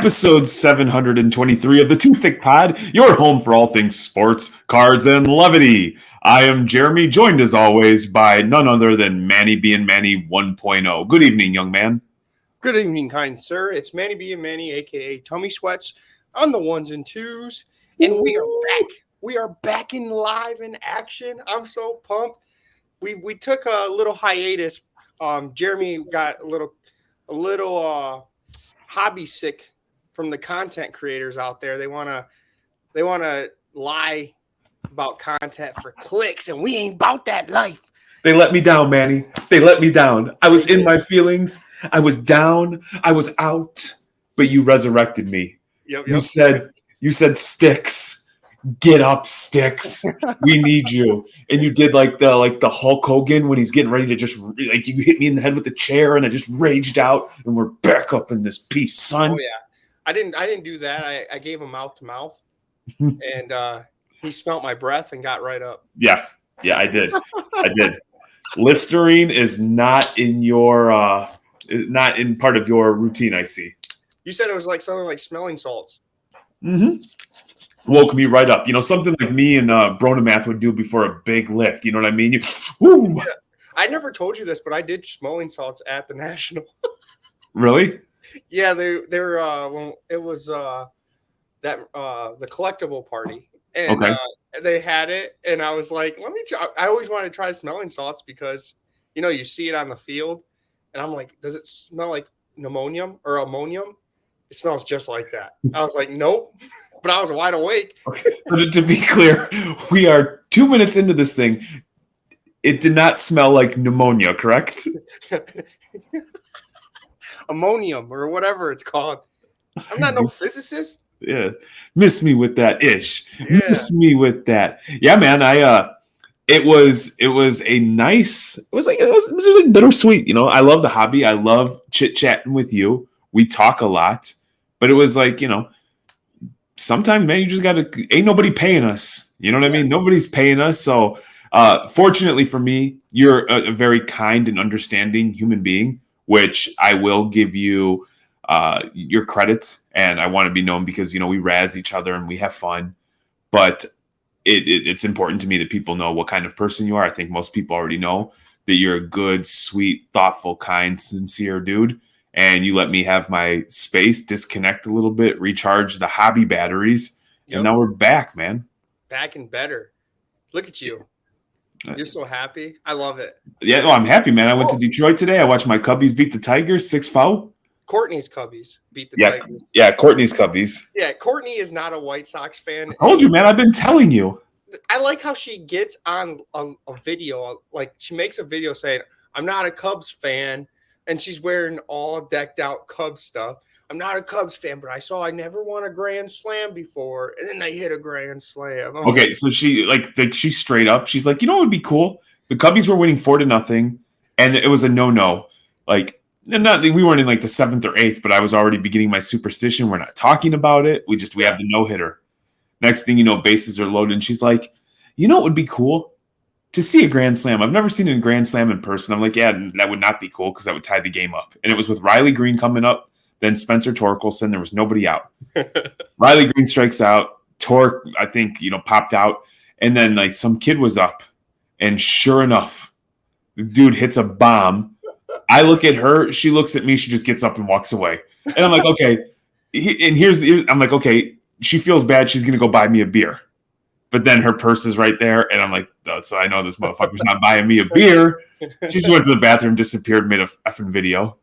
episode 723 of the Too Thick Pod, your home for all things sports, cards, and levity. I am Jeremy, joined as always by none other than Manny being Manny 1.0. Good evening, young man. Good evening, kind sir. It's Manny being Manny, a.k.a. Tummy Sweats, on the ones and twos. And we are back. We are back in live in action. I'm so pumped. We took a little hiatus. Jeremy got a little hobby sick from the content creators out there. They wanna lie about content for clicks, and we ain't about that life. They let me down, Manny. They let me down. I was in my feelings. I was down. I was out. But you resurrected me. Yep. You said Sticks. Get up, Sticks. We need you. And you did like the Hulk Hogan when he's getting ready to just like you hit me in the head with the chair and I just raged out and we're back up in this piece, son. Oh yeah. I didn't do that. I gave him mouth to mouth and he smelt my breath and got right up. Yeah, I did. Listerine is not in your not in part of your routine, I see. You said it was like something like smelling salts. Mm-hmm. Woke me right up. You know, something like me and Bronamath would do before a big lift. You know what I mean? Woo! Yeah. I never told you this, but I did smelling salts at the National. Really? Yeah, they were when it was the collectible party, and okay. They had it, and I was like, let me try. I always wanted to try smelling salts because you see it on the field, and I'm like, does it smell like pneumonium or ammonium? It smells just like that. I was like, nope. But I was wide awake. Okay. So to be clear, we are 2 minutes into this thing. It did not smell like pneumonia, correct? Ammonium or whatever it's called. I'm not no physicist. Yeah. Miss me with that ish. Yeah. Miss me with that. Yeah, man. It was like bittersweet. You know, I love the hobby. I love chit-chatting with you. We talk a lot. But it was like, sometimes, man, you just ain't nobody paying us. You know what I mean? Nobody's paying us. So fortunately for me, you're a very kind and understanding human being, which I will give you your credits. And I want to be known because, we razz each other and we have fun. But it's important to me that people know what kind of person you are. I think most people already know that you're a good, sweet, thoughtful, kind, sincere dude. And you let me have my space, disconnect a little bit, recharge the hobby batteries. Yep. And now we're back, man. Back and better. Look at you. You're so happy. I love it. Yeah, I'm happy, man. I went to Detroit today. I watched my Cubbies beat the Tigers 6-4. Courtney's Cubbies beat the Tigers. Yeah, Courtney's Cubbies. Yeah, Courtney is not a White Sox fan. I told you, man. I've been telling you. I like how she gets on a video. Like, she makes a video saying, I'm not a Cubs fan. And she's wearing all decked out Cubs stuff. I'm not a Cubs fan, but I never won a grand slam before. And then they hit a grand slam. Okay, so she's straight up. She's like, what would be cool? The Cubbies were winning 4-0, and it was a no-no. Like, we weren't in like the 7th or 8th, but I was already beginning my superstition. We're not talking about it. We have the no-hitter. Next thing you know, bases are loaded. And she's like, what would be cool? To see a grand slam. I've never seen a grand slam in person. I'm like, yeah, that would not be cool because that would tie the game up. And it was with Riley Green coming up, then Spencer Torkelson. There was nobody out. Riley Green strikes out. Torque, I think, popped out. And then like some kid was up. And sure enough, the dude hits a bomb. I look at her. She looks at me. She just gets up and walks away. And I'm like, okay. I'm like, okay, she feels bad. She's going to go buy me a beer. But then her purse is right there, and I'm like, oh, so I know this motherfucker's not buying me a beer. She just went to the bathroom, disappeared, made a effing video.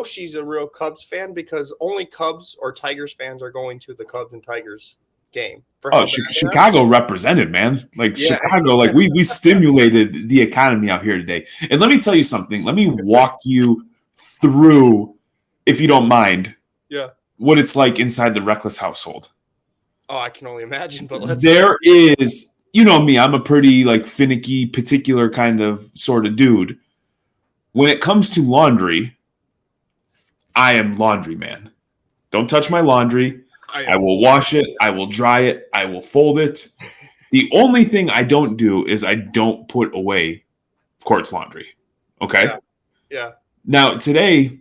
She's a real Cubs fan because only Cubs or Tigers fans are going to the Cubs and Tigers game. Chicago represented, man. Chicago, we stimulated the economy out here today. And let me tell you something. Let me walk you through, if you don't mind, what it's like inside the Reckless household. Oh, I can only imagine, but there is, me, I'm a pretty finicky, particular kind of sort of dude. When it comes to laundry, I am laundry man. Don't touch my laundry. I will wash it. I will dry it. I will fold it. The only thing I don't do is I don't put away Court's laundry. Okay? Yeah. Now, today,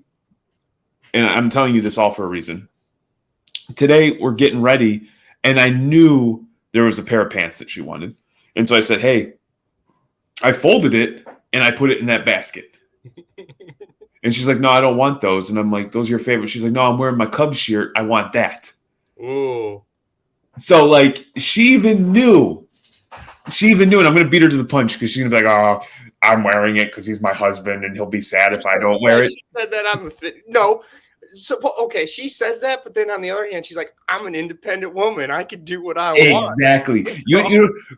and I'm telling you this all for a reason. Today we're getting ready, and I knew there was a pair of pants that she wanted. And so I said, hey, I folded it and I put it in that basket. And she's like, no, I don't want those. And I'm like, those are your favorite. She's like, no, I'm wearing my Cubs shirt. I want that. Ooh. So like she even knew. And I'm going to beat her to the punch because she's going to be like, oh, I'm wearing it because he's my husband and he'll be sad if I don't wear it. She said that I'm a fit. No. So, okay, she says that, but then on the other hand, she's like, I'm an independent woman. I can do what I want. Exactly.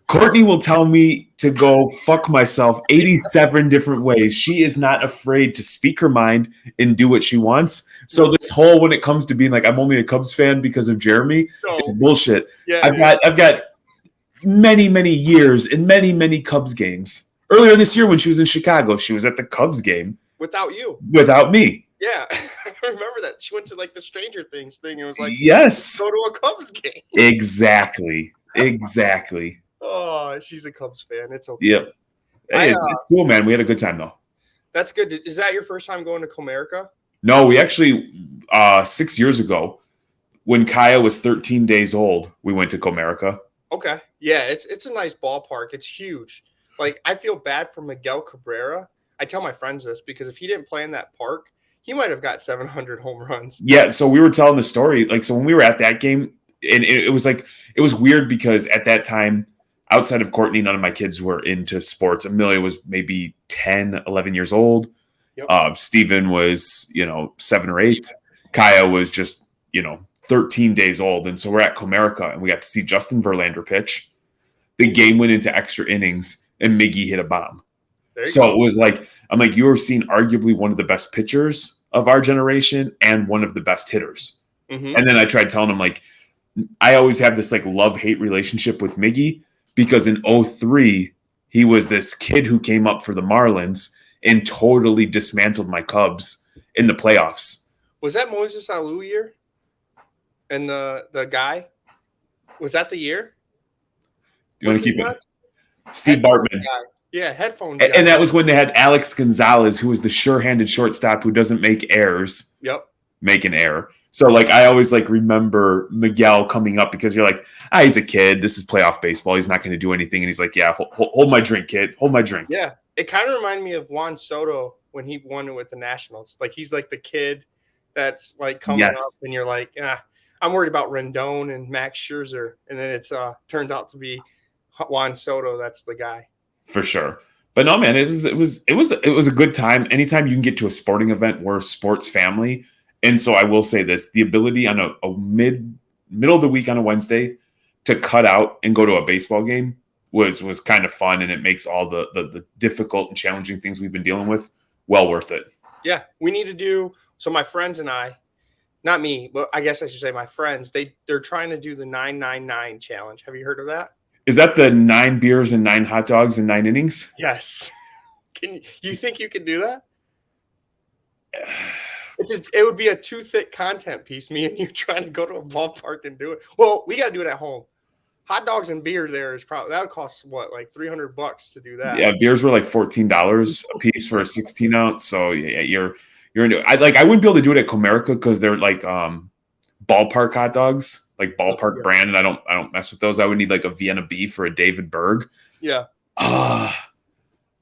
Courtney will tell me to go fuck myself 87 different ways. She is not afraid to speak her mind and do what she wants. So this whole, when it comes to being like, I'm only a Cubs fan because of Jeremy, it's bullshit. Yeah, I've got many, many years in many, many Cubs games. Earlier this year when she was in Chicago, she was at the Cubs game. Without you. Without me. Yeah, I remember that. She went to like the Stranger Things thing and was like, yes, go to a Cubs game. Exactly. Oh, she's a Cubs fan. It's okay. Yep. Hey, it's cool, man. We had a good time, though. That's good. Is that your first time going to Comerica? No, we actually, 6 years ago, when Kaya was 13 days old, we went to Comerica. Okay. Yeah, it's a nice ballpark. It's huge. Like, I feel bad for Miguel Cabrera. I tell my friends this because if he didn't play in that park, he might have got 700 home runs. Yeah, so we were telling the story. Like, so when we were at that game, and it was like, it was weird because at that time, outside of Courtney, none of my kids were into sports. Amelia was maybe 10, 11 years old. Yep. Steven was, 7 or 8. Kaya was just, 13 days old. And so we're at Comerica, and we got to see Justin Verlander pitch. The game went into extra innings, and Miggy hit a bomb. So it was like, I'm like, you are seeing arguably one of the best pitchers of our generation and one of the best hitters. Mm-hmm. And then I tried telling him, like, I always have this like love-hate relationship with Miggy because in 2003, he was this kid who came up for the Marlins and totally dismantled my Cubs in the playoffs. Was that Moses Alou year? And the guy? Was that the year? Do you want to keep it? Steve Bartman. Yeah, headphones. And that was when they had Alex Gonzalez, who was the sure-handed shortstop who doesn't make errors. Yep. Make an error. So, like, I always, like, remember Miguel coming up because you're like, he's a kid. This is playoff baseball. He's not going to do anything. And he's like, yeah, hold my drink, kid. Hold my drink. Yeah. It kind of reminded me of Juan Soto when he won it with the Nationals. Like, he's like the kid that's, like, coming up. And you're like, I'm worried about Rendon and Max Scherzer. And then it's turns out to be Juan Soto. That's the guy. For sure. But no, man, it was a good time. Anytime you can get to a sporting event, we're a sports family. And so I will say this, the ability on a middle of the week on a Wednesday to cut out and go to a baseball game was kind of fun. And it makes all the difficult and challenging things we've been dealing with well worth it. Yeah, we need to do. So my friends and I, not me, but I guess I should say my friends, they're trying to do the 999 challenge. Have you heard of that? Is that the 9 beers and 9 hot dogs in 9 innings? Yes. You think you can do that? It would be a too thick content piece, me and you trying to go to a ballpark and do it. Well, we got to do it at home. Hot dogs and beer there is probably, that would cost what, like $300 to do that. Yeah, beers were like $14 a piece for a 16 ounce. So yeah, you're into it. I wouldn't be able to do it at Comerica because they're like ballpark hot dogs. Like ballpark brand, and I don't mess with those. I would need like a Vienna beef or a David Berg. Yeah. I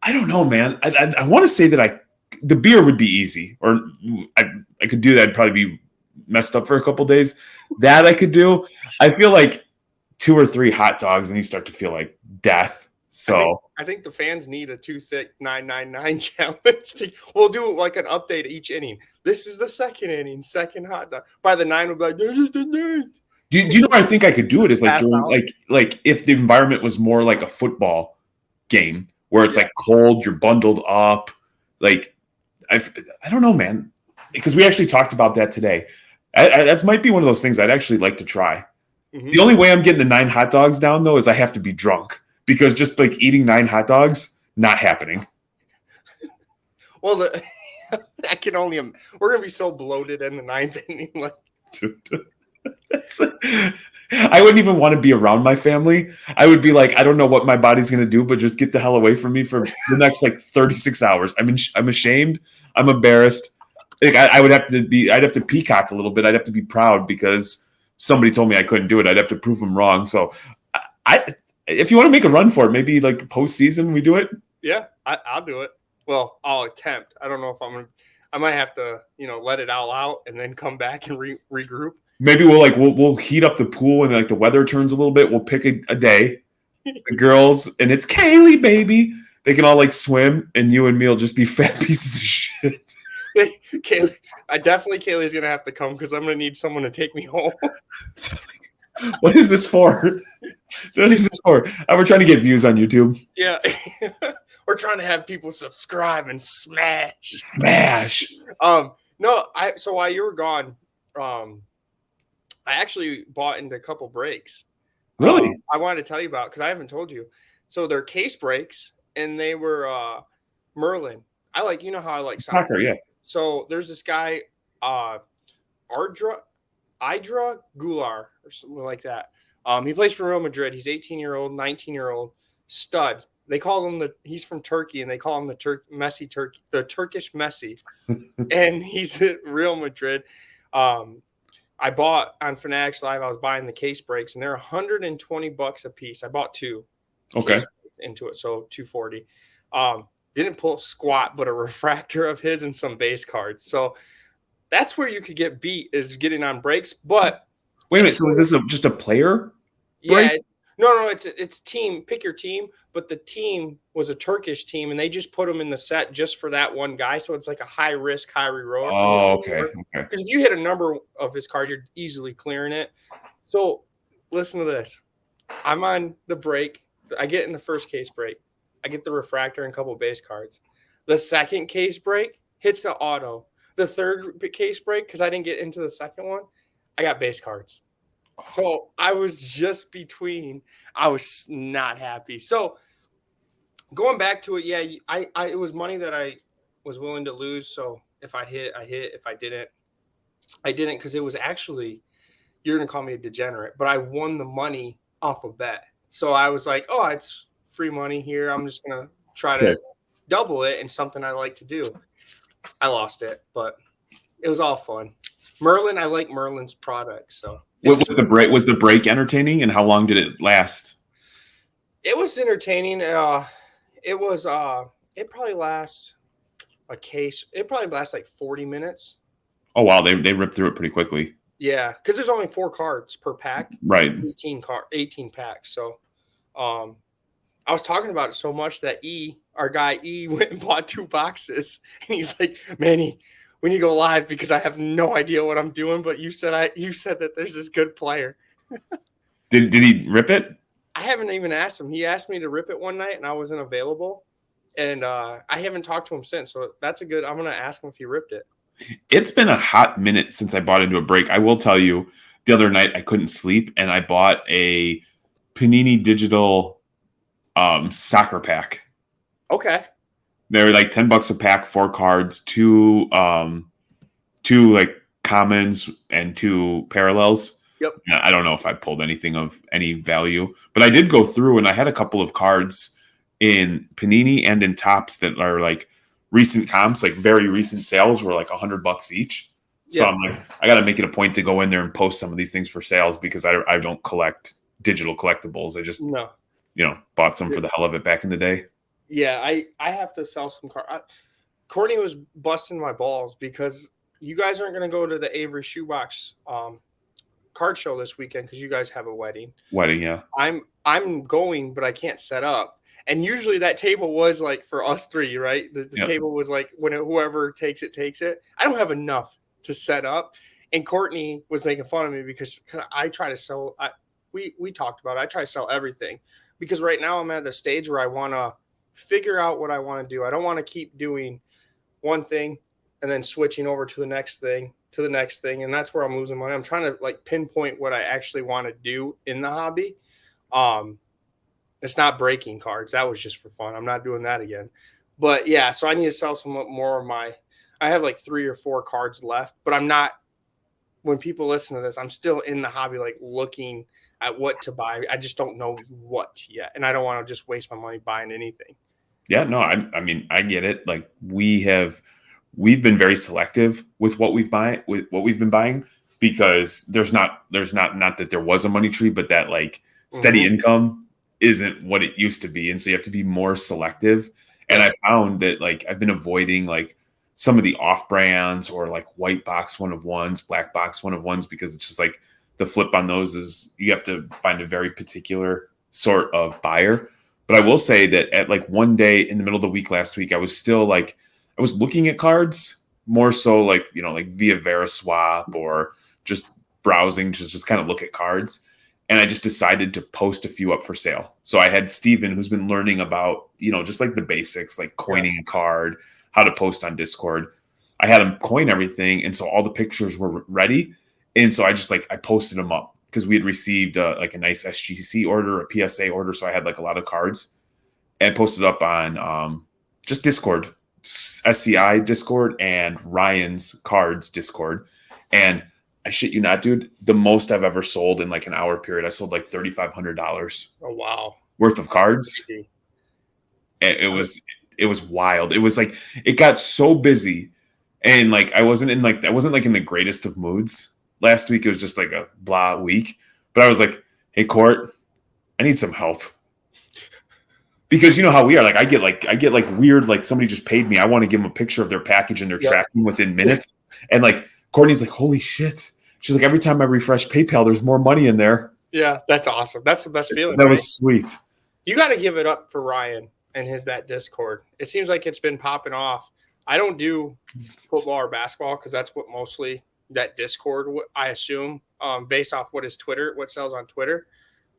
don't know, man. I want to say that the beer would be easy, or I could do that. I'd probably be messed up for a couple days. That I could do. I feel like 2 or 3 hot dogs, and you start to feel like death. So I think the fans need a too thick 999 challenge. We'll do like an update each inning. This is the second inning, second hot dog. By the 9, we'll be like, Do you know where I think I could do it is like during, like if the environment was more like a football game where it's like cold, you're bundled up. Like I don't know, man, because we actually talked about that today. That might be one of those things I'd actually like to try. Mm-hmm. The only way I'm getting the 9 hot dogs down though is I have to be drunk because just like eating 9 hot dogs not happening. Well, I can only. We're gonna be so bloated in the 9th inning, like. Dude. I wouldn't even want to be around my family. I would be like, I don't know what my body's going to do, but just get the hell away from me for the next like 36 hours. I'm ashamed. I'm embarrassed. Like I'd have to peacock a little bit. I'd have to be proud because somebody told me I couldn't do it. I'd have to prove them wrong. So if you want to make a run for it, maybe like postseason we do it. Yeah, I'll do it. Well, I'll attempt. I don't know if I might have to, let it all out and then come back and regroup. Maybe we'll heat up the pool and like the weather turns a little bit. We'll pick a day. The girls, and it's Kaylee, baby. They can all like swim, and you and me will just be fat pieces of shit. Kaylee's gonna have to come because I'm gonna need someone to take me home. What is this for? What is this for? We're trying to get views on YouTube. Yeah, we're trying to have people subscribe and smash. No, so while you were gone, I actually bought into a couple brakes. Really? I wanted to tell you about because I haven't told you. So they're case brakes, and they were Merlin. How I like soccer, yeah. So there's this guy, Idra Gular or something like that. He plays for Real Madrid. He's 18-year-old, 19-year-old stud. They call him he's from Turkey, and they call him the Turkish Messi. And he's at Real Madrid. I bought on Fanatics Live. I was buying the case brakes, and they're $120 a piece. I bought two. Okay. Into it, so $240. Didn't pull squat, but a refractor of his and some base cards. So that's where you could get beat is getting on brakes. But wait a minute. So is this just a player? Yeah. No. It's team. Pick your team. But the team was a Turkish team, and they just put them in the set just for that one guy. So it's like a high risk, high reward. Oh, okay. Because if you hit a number of his card, you're easily clearing it. So listen to this. I'm on the break. I get in the first case break. I get the refractor and a couple of base cards. The second case break hits the auto. The third case break, because I didn't get into the second one, I got base cards. So I was just between. I was not happy. So going back to it, yeah, it was money that I was willing to lose. So if I hit, I hit. If I didn't, I didn't, because it was actually, you're going to call me a degenerate, but I won the money off a bet. So I was like, oh, it's free money here. I'm just going to try to double it and something I like to do. I lost it, but it was all fun. Merlin, I like Merlin's product. So was the break entertaining, and how long did it last? It was entertaining. It probably lasts like 40 minutes. Oh wow, they ripped through it pretty quickly. Yeah, because there's only 4 cards per pack. Right. 18 packs. So I was talking about it so much that our guy E went and bought 2 boxes. And he's like, Manny, we need to go live because I have no idea what I'm doing. But you said that there's this good player. Did he rip it? I haven't even asked him. He asked me to rip it one night, and I wasn't available. And I haven't talked to him since. So I'm going to ask him if he ripped it. It's been a hot minute since I bought into a break. I will tell you, the other night I couldn't sleep, and I bought a Panini Digital soccer pack. Okay. They were like $10 a pack, 4 cards, 2 like commons and 2 parallels. Yep. I don't know if I pulled anything of any value, but I did go through and I had a couple of cards in Panini and in Topps that are like recent comps, like very recent sales were like $100 each. So I'm like, I got to make it a point to go in there and post some of these things for sales because I don't collect digital collectibles. I just, bought some for the hell of it back in the day. Yeah, I have to sell some cards. Courtney was busting my balls because you guys aren't going to go to the Avery Shoebox card show this weekend because you guys have a wedding. Yeah. I'm going, but I can't set up. And usually that table was like for us 3, right? The table was like whoever takes it, takes it. I don't have enough to set up. And Courtney was making fun of me because I try to sell. We talked about it. I try to sell everything because right now I'm at the stage where I want to figure out what I want to do. I don't want to keep doing one thing and then switching over to the next thing, and that's where I'm losing money. I'm trying to like pinpoint what I actually want to do in the hobby. It's not breaking cards. That was just for fun. I'm not doing that again. But yeah, so I need to sell some more of I have like 3 or 4 cards left, but I'm not, when people listen to this, I'm still in the hobby, like looking at what to buy. I just don't know what yet. And I don't want to just waste my money buying anything. Yeah, no, I mean, I get it. Like we have we've been very selective with what we've been buying, because not that there was a money tree, but that like steady Mhm. income isn't what it used to be. And so you have to be more selective. And I Yes. found that like I've been avoiding like some of the off brands or like white box one of ones, black box one of ones, because it's just like the flip on those is you have to find a very particular sort of buyer. But I will say that at like one day in the middle of the week last week, I was still like, I was looking at cards more so like, like via Veriswap or just browsing to just kind of look at cards. And I just decided to post a few up for sale. So I had Steven, who's been learning about, just like the basics, like Yeah. coining a card, how to post on Discord. I had him coin everything. And so all the pictures were ready. And so I posted them up because we had received like a nice SGC order, a PSA order. So I had like a lot of cards and posted up on just Discord, SCI Discord and Ryan's Cards Discord. And I shit you not, dude, the most I've ever sold in like an hour period, I sold like $3,500 Oh wow. worth of cards. Crazy. It was wild. It was like it got so busy, and like I wasn't in the greatest of moods last week. It was just like a blah week. But I was like, hey Court, I need some help. Because you know how we are, like I get like weird, like somebody just paid me. I want to give them a picture of their package and their Yep. tracking within minutes. And like Courtney's like, holy shit. She's like, every time I refresh PayPal, there's more money in there. Yeah, that's awesome. That's the best feeling. That right? was sweet. You got to give it up for Ryan and that Discord. It seems like it's been popping off. I don't do football or basketball because that's what mostly that Discord, I assume, based off what sells on Twitter.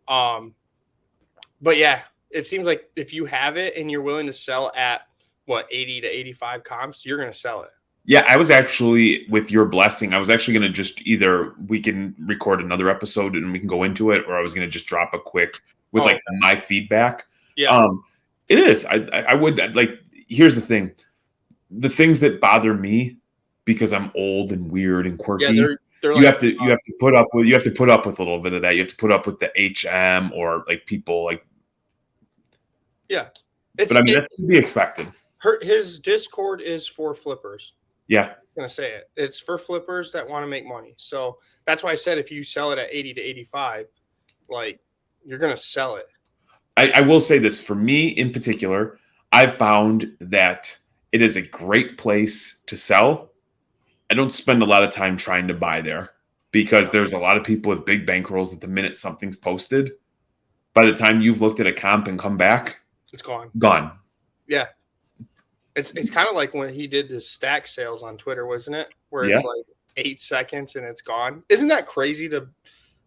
But yeah, it seems like if you have it and you're willing to sell at 80 to 85 comps, you're going to sell it. Yeah, I was actually, with your blessing, I was actually going to just either we can record another episode and we can go into it, or I was going to just drop a quick with like my feedback. Yeah. It is. I would like, here's the thing. The things that bother me, because I'm old and weird and quirky, they're you have to put up with a little bit of that. You have to put up with the HM or like people like. Yeah. But I mean, that's to be expected. His Discord is for flippers. Yeah. I'm going to say it. It's for flippers that want to make money. So that's why I said if you sell it at 80 to 85, like you're going to sell it. I will say this, for me in particular, I've found that it is a great place to sell. I don't spend a lot of time trying to buy there because there's a lot of people with big bankrolls that the minute something's posted, by the time you've looked at a comp and come back, it's gone. Gone. Yeah. It's kind of like when he did his stack sales on Twitter, wasn't it? Where it's like 8 seconds and it's gone. Isn't that crazy to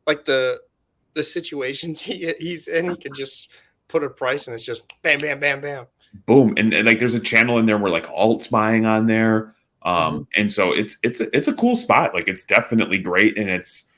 like the situations he's in? He can just put a price and it's just bam, bam, bam, bam. Boom. And like there's a channel in there where like alt's buying on there. And so it's a cool spot. Like it's definitely great. And it's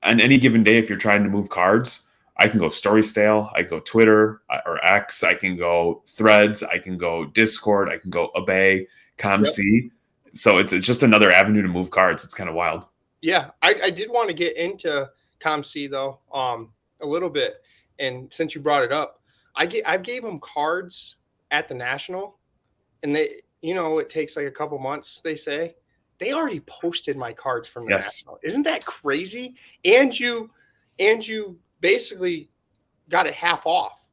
on any given day, if you're trying to move cards, I can go Story Stale, I can go Twitter or X, I can go Threads, I can go Discord, I can go Obey, ComC. Yep. So it's just another avenue to move cards. It's kind of wild. Yeah, I did want to get into ComC though, a little bit. And since you brought it up, I gave them cards at the National, and they, it takes like a couple months. They say they already posted my cards from the National. Isn't that crazy? And you basically got it half off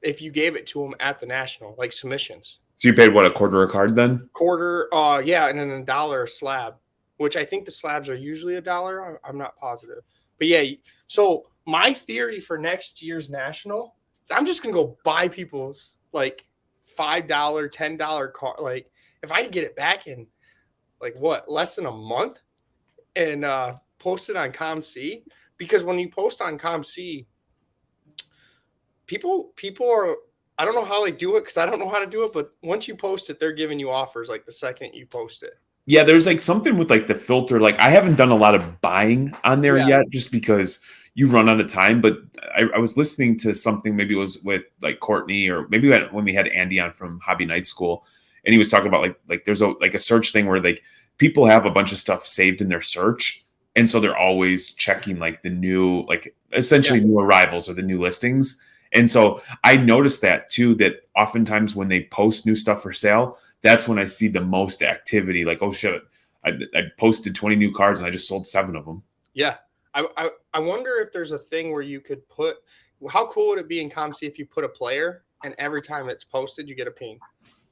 if you gave it to them at the National, like submissions. So you paid what, $1/4 a card then? Quarter, yeah, and then $1 a slab, which I think the slabs are usually $1. I'm not positive, but yeah. So my theory for next year's National is I'm just gonna go buy people's like $5, $10 card. Like if I can get it back in like less than a month, and post it on ComC. Because when you post on ComC, people are, I don't know how they do it because I don't know how to do it, but once you post it, they're giving you offers like the second you post it. Yeah, there's like something with like the filter. Like I haven't done a lot of buying on there yet just because you run out of time. But I was listening to something, maybe it was with like Courtney or maybe when we had Andy on from Hobby Night School, and he was talking about like there's a search thing where like people have a bunch of stuff saved in their search. And so they're always checking like the new, like essentially new arrivals or the new listings. And so I noticed that too, that oftentimes when they post new stuff for sale, that's when I see the most activity. Like, oh shit, I posted 20 new cards and I just sold 7 of them. Yeah. I wonder if there's a thing where you could put, how cool would it be in ComC if you put a player and every time it's posted, you get a ping?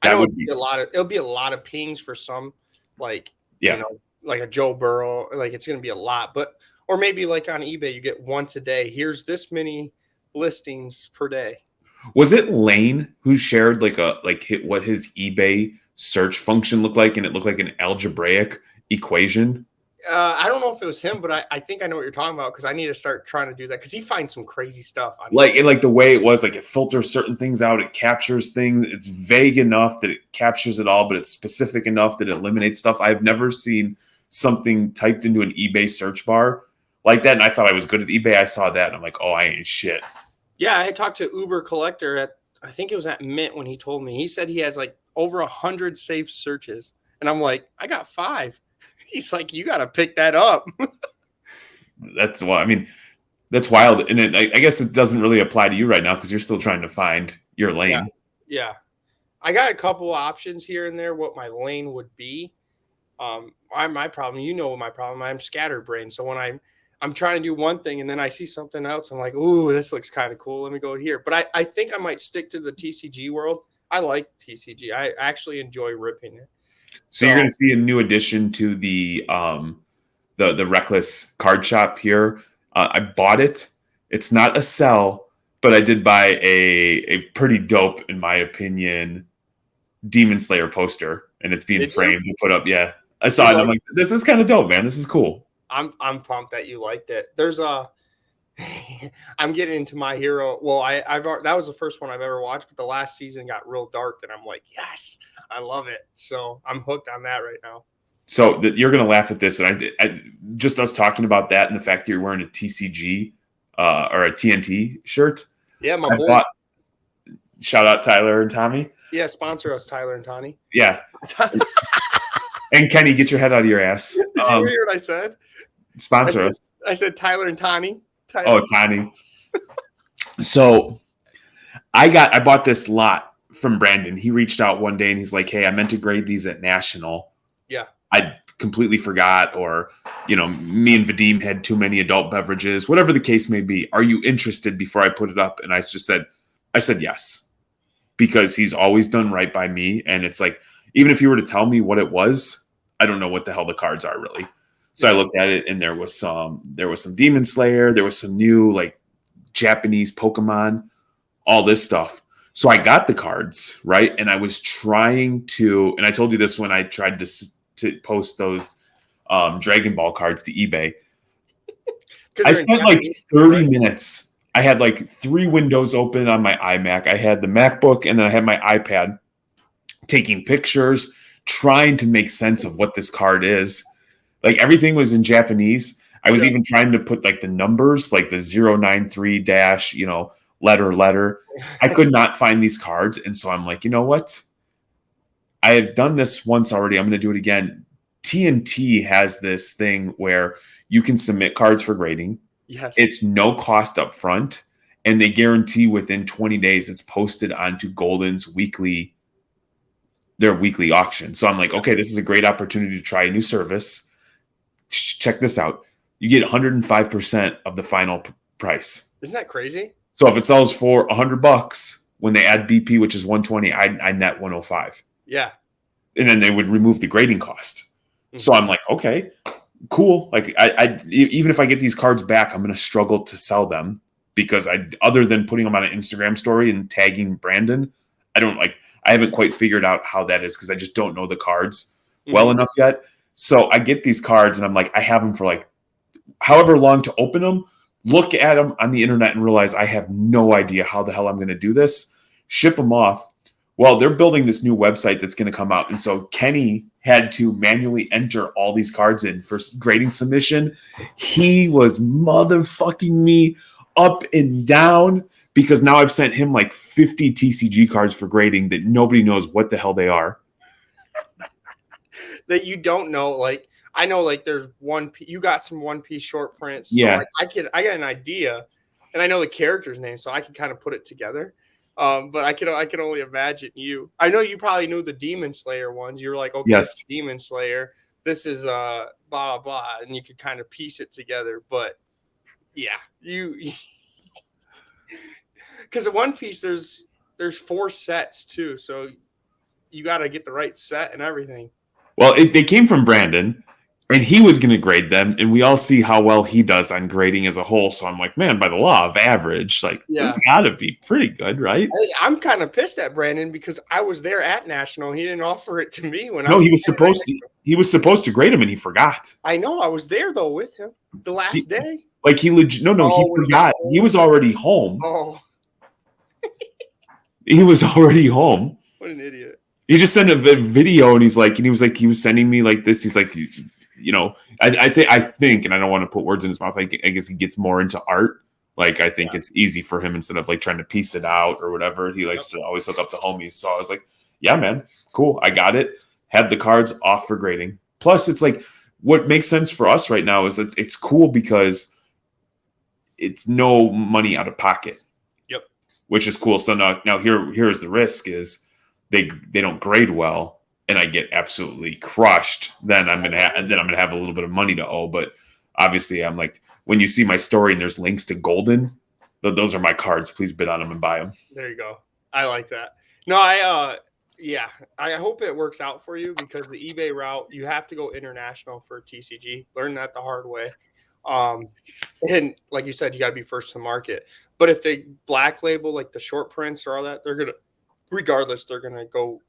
I That know would be, it'll be a lot of pings for some, like, yeah. like a Joe Burrow, like it's going to be a lot, but, or maybe like on eBay, you get once a day. Here's this many listings per day. Was it Lane who shared what his eBay search function looked like, and it looked like an algebraic equation? I don't know if it was him, but I think I know what you're talking about because I need to start trying to do that because he finds some crazy stuff on Like, and like the way it was, like it filters certain things out, it captures things. It's vague enough that it captures it all, but it's specific enough that it eliminates stuff. I've never seen something typed into an eBay search bar like that, and I thought I was good at eBay. I saw that, and I'm like, oh, I ain't shit. Yeah, I talked to Uber Collector at, I think it was at Mint when he told me. He said he has like over 100 safe searches, and I'm like, I got 5. He's like, you got to pick that up. That's what I mean. That's wild, and I guess it doesn't really apply to you right now because you're still trying to find your Yeah, lane. yeah. I got a couple options here and there what my lane would be. My problem, you know, my problem. I'm scatterbrained, so when I'm trying to do one thing and then I see something else, I'm like, ooh, this looks kind of cool. Let me go here. But I think I might stick to the TCG world. I like TCG. I actually enjoy ripping it. So you're going to see a new addition to the Reckless card shop here. I bought it. It's not a sell, but I did buy a pretty dope, in my opinion, Demon Slayer poster, and it's being framed and put up. Yeah, I saw it. And I'm like, this is kind of dope, man. This is cool. I'm pumped that you liked it. There's a I'm getting into My Hero. Well, I've that was the first one I've ever watched, but the last season got real dark, and I'm like, yes, I love it. So I'm hooked on that right now. So you're gonna laugh at this, and I just us talking about that and the fact that you're wearing a TCG or a TNT shirt. Yeah, my boys. Shout out Tyler and Tommy. Yeah, sponsor us, Tyler and Tony. Yeah. And Kenny, get your head out of your ass. Did you hear what I said? Sponsor us. I said Tyler and Tony. Oh, Tony. So I bought this lot from Brandon. He reached out one day and he's like, hey, I meant to grade these at National. Yeah. I completely forgot, or, me and Vadim had too many adult beverages, whatever the case may be. Are you interested before I put it up? And I said yes, because he's always done right by me. And it's like, even if you were to tell me what it was, I don't know what the hell the cards are really. So I looked at it and there was some Demon Slayer. There was some new like Japanese Pokemon, all this stuff. So I got the cards, right? And I was trying to, and I told you this when I tried to post those Dragon Ball cards to eBay. I spent like 30 minutes. I had like 3 windows open on my iMac. I had the MacBook and then I had my iPad, taking pictures, trying to make sense of what this card is. Like everything was in Japanese. I was even trying to put like the numbers, like the 093 dash, letter. I could not find these cards. And so I'm like, you know what? I have done this once already. I'm going to do it again. TNT has this thing where you can submit cards for grading. Yes. It's no cost up front, and they guarantee within 20 days it's posted onto Golden's their weekly auction. So I'm like, okay, this is a great opportunity to try a new service. Check this out. You get 105% of the final price. Isn't that crazy? So if it sells for $100, when they add BP, which is 120, I net 105. Yeah. And then they would remove the grading cost. Mm-hmm. So I'm like, okay, cool. Like I even if I get these cards back, I'm going to struggle to sell them because other than putting them on an Instagram story and tagging Brandon, I haven't quite figured out how that is because I just don't know the cards well enough yet. So I get these cards and I'm like, I have them for like however long to open them, look at them on the internet and realize I have no idea how the hell I'm going to do this, ship them off. Well, they're building this new website that's going to come out. And so Kenny had to manually enter all these cards in for grading submission. He was motherfucking me up and down because now I've sent him like 50 TCG cards for grading that nobody knows what the hell they are. That you don't know. Like, I know like there's you got some One Piece short prints. So yeah. Like, I got an idea. and I know the character's name, so I can kind of put it together. But I can only imagine you. I know you probably knew the Demon Slayer ones. You were like, okay, Yes. Demon Slayer. This is blah blah, and you could kind of piece it together. But yeah, you because at One Piece there's 4 sets too, so you got to get the right set and everything. Well, they came from Brandon, and he was going to grade them, and we all see how well he does on grading as a whole. So I'm like, man, by the law of average, like this has got to be pretty good, right? I'm kind of pissed at Brandon because I was there at National. He didn't offer it to me when I No, was. he was supposed to. He was supposed to grade him, and he forgot. I know. I was there though with him the last day. Like he legit. No, he forgot. He was already home. Oh, he was already home. What an idiot. He just sent a video, and he was sending me like this. He's like, I think, and I don't want to put words in his mouth. I guess he gets more into art. Like, I think it's easy for him instead of like trying to piece it out or whatever. He likes to always hook up the homies. So I was like, yeah, man, cool. I got it. Had the cards off for grading. Plus, it's like what makes sense for us right now is it's cool because it's no money out of pocket. Yep. Which is cool. So now here's the risk is they don't grade well and I get absolutely crushed. Then I'm gonna have a little bit of money to owe. But obviously, I'm like, when you see my story and there's links to Golden, those are my cards. Please bid on them and buy them. There you go. I like that. No, I hope it works out for you because the eBay route, you have to go international for TCG. Learn that the hard way. And like you said, you got to be first to market. But if they black label like the short prints or all that, they're gonna go.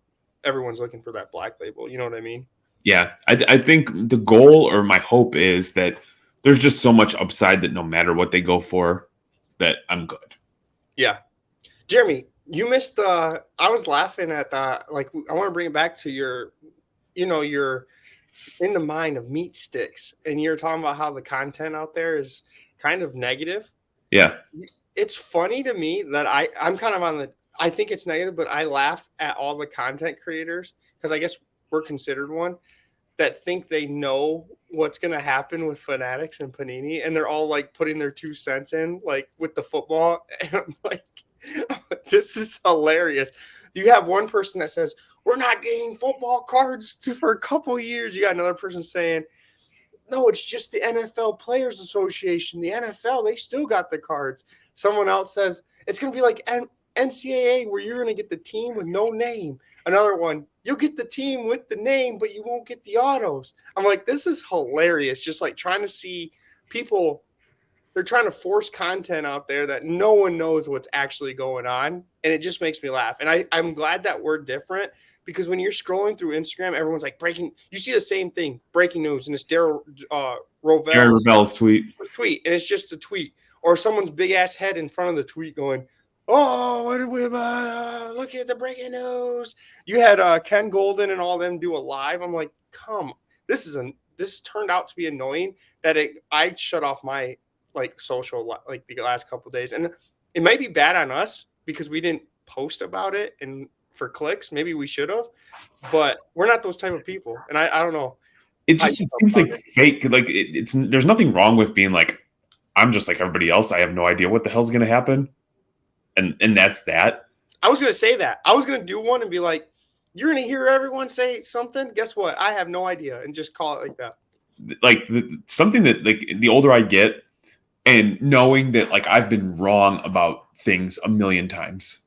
Everyone's looking for that black label. You know what I mean? Yeah, I think the goal or my hope is that there's just so much upside that no matter what they go for, that I'm good. Yeah, Jeremy, you missed the. I was laughing at that. Like, I want to bring it back to your in the mind of meat sticks, and you're talking about how the content out there is kind of negative. Yeah, it's funny to me that I'm kind of on the. I think it's negative, but I laugh at all the content creators because I guess we're considered one that think they know what's going to happen with Fanatics and Panini, and they're all like putting their 2 cents in, like with the football. And I'm like, this is hilarious. You have one person that says, we're not getting football cards for a couple years. You got another person saying, no, it's just the NFL Players Association. The NFL, they still got the cards. Someone else says, it's going to be like NCAA where you're going to get the team with no name. Another one, you'll get the team with the name, but you won't get the autos. I'm like, this is hilarious. Just like trying to see people, they're trying to force content out there that no one knows what's actually going on. And it just makes me laugh. And I'm glad that we're different because when you're scrolling through Instagram, everyone's like you see the same thing, breaking news, and it's Darren Rovell's tweet. And it's just a tweet. Or someone's big ass head in front of the tweet going, oh, what did we look at the breaking news? You had Ken Golden and all them do a live. I'm like, come, this turned out to be annoying that I shut off my like social like the last couple of days, and it might be bad on us because we didn't post about it and for clicks. Maybe we should have, but we're not those type of people, and I don't know. It seems like fake. Like there's nothing wrong with being like, I'm just like everybody else. I have no idea what the hell's going to happen. And that's that. I was going to say that. I was going to do one and be like, you're going to hear everyone say something. Guess what? I have no idea. And just call it like that. Like something that like the older I get and knowing that like I've been wrong about things a million times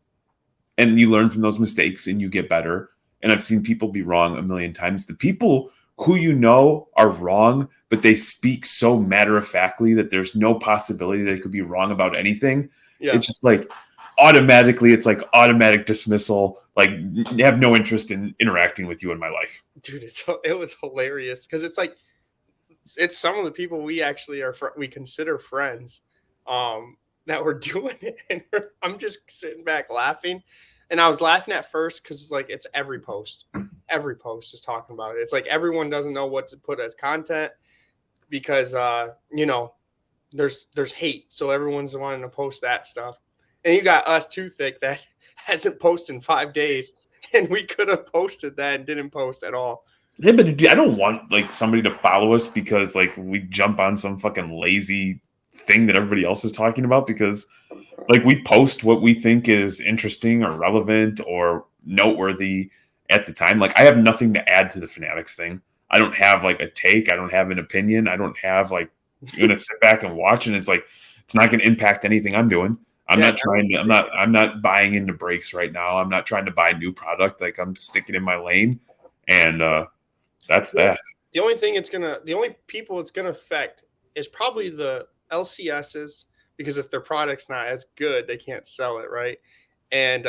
and you learn from those mistakes and you get better. And I've seen people be wrong a million times. The people who are wrong, but they speak so matter-of-factly that there's no possibility they could be wrong about anything. Yeah. It's just like, automatically it's like automatic dismissal, like have no interest in interacting with you in my life. Dude, it was hilarious because it's like it's some of the people we actually we consider friends that were doing it, and I'm just sitting back laughing. And I was laughing at first because like it's every post is talking about it. It's like everyone doesn't know what to put as content because there's hate, so everyone's wanting to post that stuff. And you got us Too Thick that hasn't posted in 5 days, and we could have posted that and didn't post at all. Yeah, but I don't want like somebody to follow us because like we jump on some fucking lazy thing that everybody else is talking about, because like we post what we think is interesting or relevant or noteworthy at the time. Like I have nothing to add to the Fanatics thing. I don't have like a take. I don't have an opinion. I don't have like, you're gonna sit back and watch, and it's like it's not gonna impact anything I'm doing. I'm not trying to. I'm not buying into breaks right now. I'm not trying to buy new product. Like I'm sticking in my lane, and that's that. The only people it's gonna affect is probably the LCSs, because if their product's not as good, they can't sell it, right? And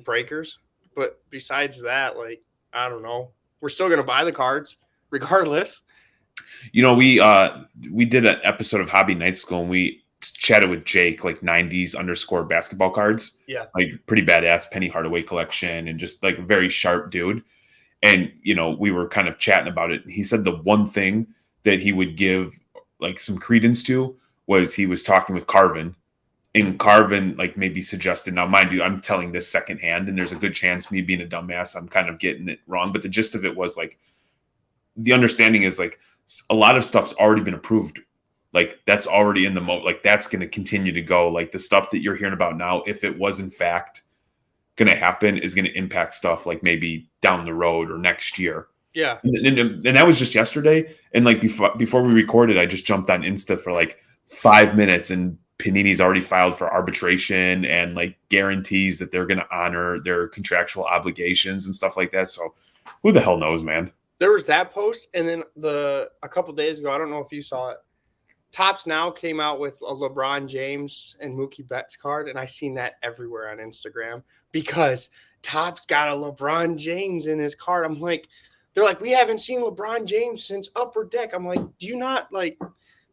breakers. But besides that, like, I don't know. We're still gonna buy the cards regardless. You know, we did an episode of Hobby Night School, and we chatted with Jake, like 90s underscore basketball cards. Yeah. Like pretty badass Penny Hardaway collection, and just like a very sharp dude. And, you know, we were kind of chatting about it. He said the one thing that he would give like some credence to was he was talking with Carvin, and Carvin like maybe suggested, now mind you, I'm telling this secondhand, and there's a good chance me being a dumbass, I'm kind of getting it wrong. But the gist of it was like, the understanding is like a lot of stuff's already been approved. Like that's already in the like that's going to continue to go. Like the stuff that you're hearing about now, if it was in fact going to happen, is going to impact stuff like maybe down the road or next year. Yeah. And that was just yesterday. And like before we recorded, I just jumped on Insta for like 5 minutes, and Panini's already filed for arbitration and like guarantees that they're going to honor their contractual obligations and stuff like that. So who the hell knows, man? There was that post, and then a couple days ago, I don't know if you saw it, Topps Now came out with a LeBron James and Mookie Betts card, and I seen that everywhere on Instagram because Topps got a LeBron James in his card. I'm like, they're like, we haven't seen LeBron James since Upper Deck. I'm like, do you not, like,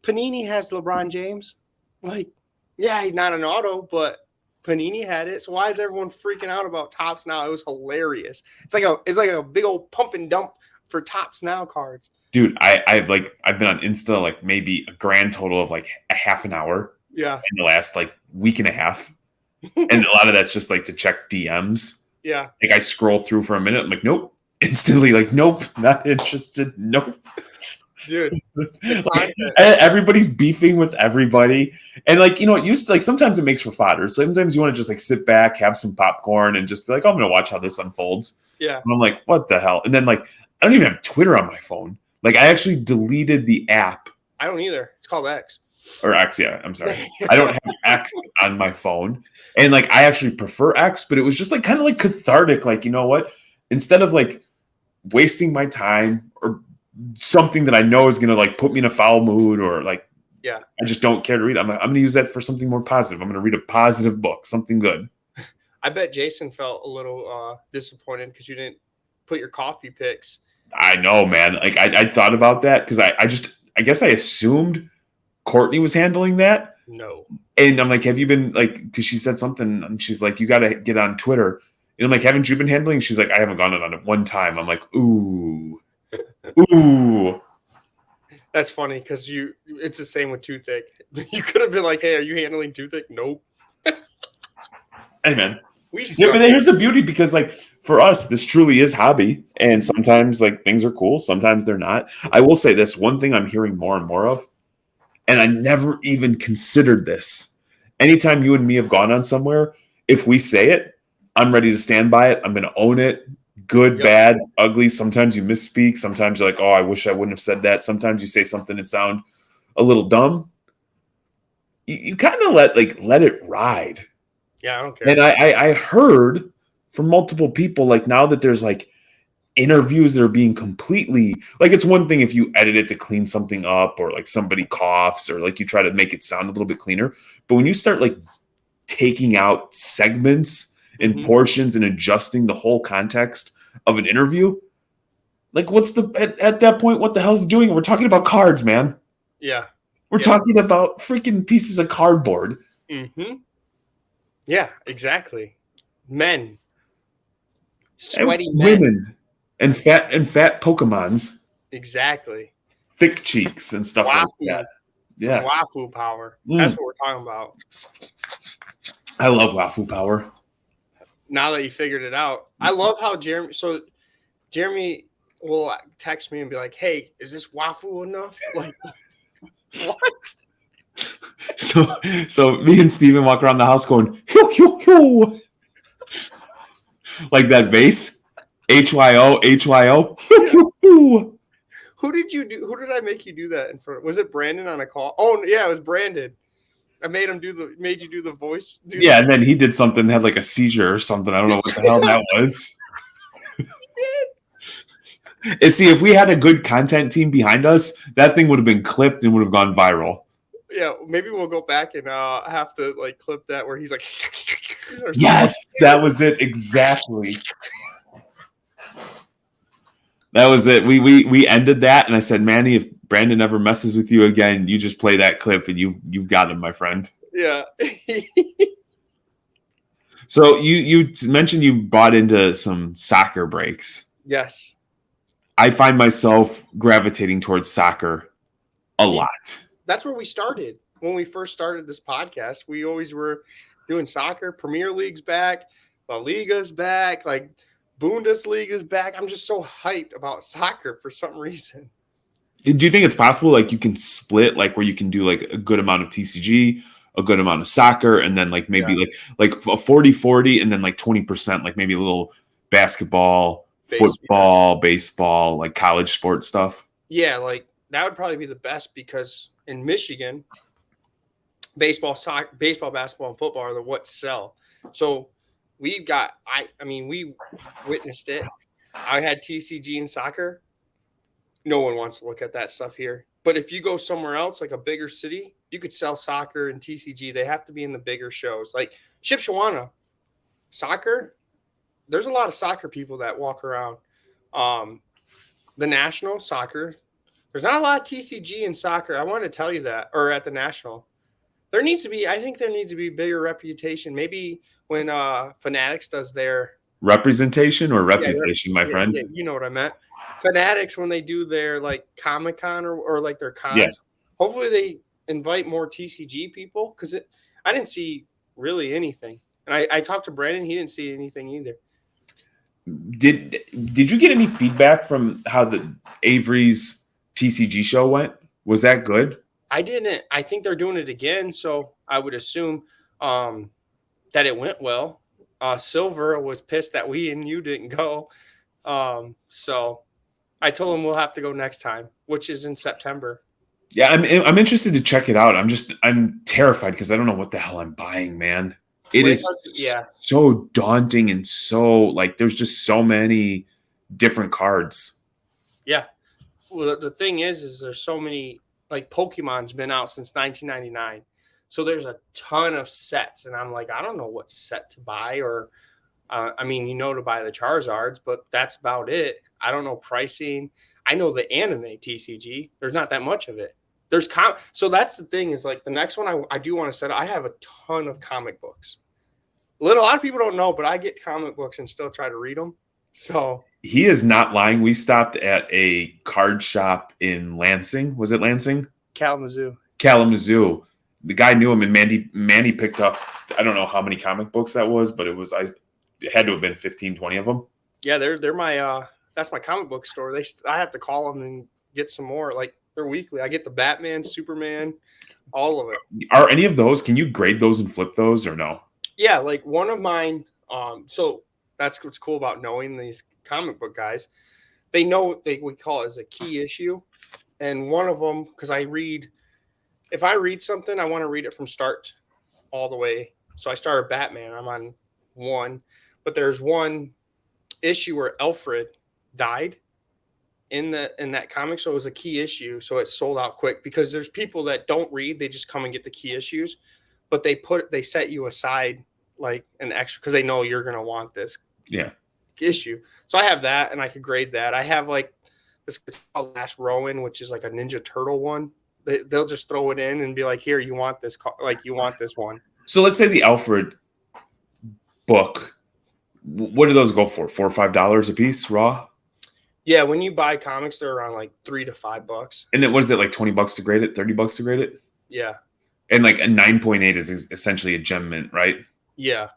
Panini has LeBron James? Like, yeah, he's not an auto, but Panini had it. So why is everyone freaking out about Topps Now? It was hilarious. It's like a big old pump and dump for Topps Now cards. Dude, I've been on Insta like maybe a grand total of like a half an hour. Yeah. In the last like week and a half. And a lot of that's just like to check DMs. Yeah. Like I scroll through for a minute, I'm like, nope. Instantly, like, nope, not interested. Nope. Dude. Like, everybody's beefing with everybody. And like, you know, it used to, like, sometimes it makes for fodder. Sometimes you want to just like sit back, have some popcorn, and just be like, oh, I'm gonna watch how this unfolds. Yeah. And I'm like, what the hell? And then like I don't even have Twitter on my phone. Like I actually deleted the app. I don't either. It's called X. Or X, yeah. I'm sorry. I don't have X on my phone. And like I actually prefer X, but it was just like kind of like cathartic. Like, you know what? Instead of like wasting my time or something that I know is gonna like put me in a foul mood, or like, yeah, I just don't care to read. I'm gonna use that for something more positive. I'm gonna read a positive book, something good. I bet Jason felt a little disappointed because you didn't put your coffee picks. I know, man. Like I thought about that because I guess I assumed Courtney was handling that. No. And I'm like, have you been like, because she said something, and she's like, you got to get on Twitter. And I'm like, haven't you been handling? She's like, I haven't gone on it one time. I'm like, ooh. That's funny because it's the same with Toothick. You could have been like, hey, are you handling Toothick? Nope. Hey, man. Yeah, but here's the beauty, because like for us, this truly is hobby, and sometimes like things are cool, sometimes they're not. I will say this one thing I'm hearing more and more of, and I never even considered this. Anytime you and me have gone on somewhere, if we say it, I'm ready to stand by it. I'm going to own it. Good, bad, ugly. Sometimes you misspeak. Sometimes you're like, oh, I wish I wouldn't have said that. Sometimes you say something that sound a little dumb. You kind of let it ride. Yeah, I don't care. And I heard from multiple people, like now that there's like interviews that are being completely, like it's one thing if you edit it to clean something up, or like somebody coughs, or like you try to make it sound a little bit cleaner. But when you start like taking out segments and portions and adjusting the whole context of an interview, like what's at that point, what the hell's it doing? We're talking about cards, man. Yeah. We're talking about freaking pieces of cardboard. Mm-hmm. Yeah, exactly. Men. Sweaty and men. Women. And fat Pokemons. Exactly. Thick cheeks and stuff like that. Yeah. Some wafu power. That's what we're talking about. I love wafu power. Now that you figured it out. I love how Jeremy will text me and be like, hey, is this wafu enough? Like, what? So me and Steven walk around the house going, "Hyo, hyo, hyo," like that vase. HYO, HYO. Hyo, hyo, hyo. Who did you do? Who did I make you do that in front of? Was it Brandon on a call? Oh yeah, it was Brandon. I made you do the voice. Yeah, and then he did something, had like a seizure or something. I don't know what the hell that was. And see, if we had a good content team behind us, that thing would have been clipped and would have gone viral. Yeah, maybe we'll go back and have to like clip that where he's like, yes, that was it exactly. That was it. We ended that, and I said, Manny, if Brandon ever messes with you again, you just play that clip, and you've got him, my friend. Yeah. So you mentioned you bought into some soccer breaks. Yes. I find myself gravitating towards soccer a lot. That's where we started. When we first started this podcast, we always were doing soccer. Premier League's back. La Liga's back. Like Bundesliga's back. I'm just so hyped about soccer for some reason. Do you think it's possible, like, you can split, like, where you can do, like, a good amount of TCG, a good amount of soccer, and then, like, maybe, like a 40-40, and then, like, 20%, like, maybe a little basketball, football, baseball, like, college sports stuff? Yeah, like, that would probably be the best because in Michigan, baseball, basketball, and football are the what sell. So we witnessed it. I had TCG in soccer. No one wants to look at that stuff here. But if you go somewhere else, like a bigger city, you could sell soccer and TCG. They have to be in the bigger shows. Like Shipshewana, soccer, there's a lot of soccer people that walk around. The national soccer, there's not a lot of TCG in soccer. I wanted to tell you that, or at the national. I think there needs to be bigger reputation. Maybe when Fanatics does their representation or reputation, my friend. Yeah, you know what I meant. Fanatics, when they do their like Comic-Con or like their cons, hopefully they invite more TCG people because I didn't see really anything. And I talked to Brandon, he didn't see anything either. Did you get any feedback from how the Avery's TCG show went? Was that good? I didn't. I think they're doing it again, so I would assume that it went well. Silver was pissed that we and you didn't go. So I told him we'll have to go next time, which is in September. Yeah, I'm interested to check it out. I'm terrified because I don't know what the hell I'm buying, man. It is so daunting and so like there's just so many different cards. Yeah. Well, the thing is there's so many, like Pokemon's been out since 1999. So there's a ton of sets, and I'm like, I don't know what set to buy, or to buy the Charizards, but that's about it. I don't know pricing. I know the anime TCG. There's not that much of it. So that's the thing is like the next one I do want to set. I have a ton of comic books. A lot of people don't know, but I get comic books and still try to read them. So he is not lying. We stopped at a card shop in Lansing. Was it Lansing? Kalamazoo. The guy knew him, and Manny picked up, I don't know how many comic books that was, but it had to have been 15, 20 of them. Yeah, they're my that's my comic book store. I have to call them and get some more. Like they're weekly. I get the Batman, Superman, all of it. Are any of those? Can you grade those and flip those or no? Yeah, like one of mine. So that's what's cool about knowing these comic book guys. They know we call it as a key issue, and one of them because if I read something, I want to read it from start all the way. So I started Batman. I'm on 1, but there's one issue where Alfred died in that comic. So it was a key issue. So it sold out quick because there's people that don't read. They just come and get the key issues, but they set you aside like an extra because they know you're going to want this issue. So I have that and I could grade that. I have like this called Last Rowan, which is like a Ninja Turtle one. They'll just throw it in and be like, here, you want this one. So let's say the Alfred book. What do those go for? $4 or $5 a piece raw? Yeah, when you buy comics, they're around like $3 to $5. And then what is it, like $20 to grade it? $30 to grade it? Yeah. And like a 9.8 is essentially a gem mint, right? Yeah.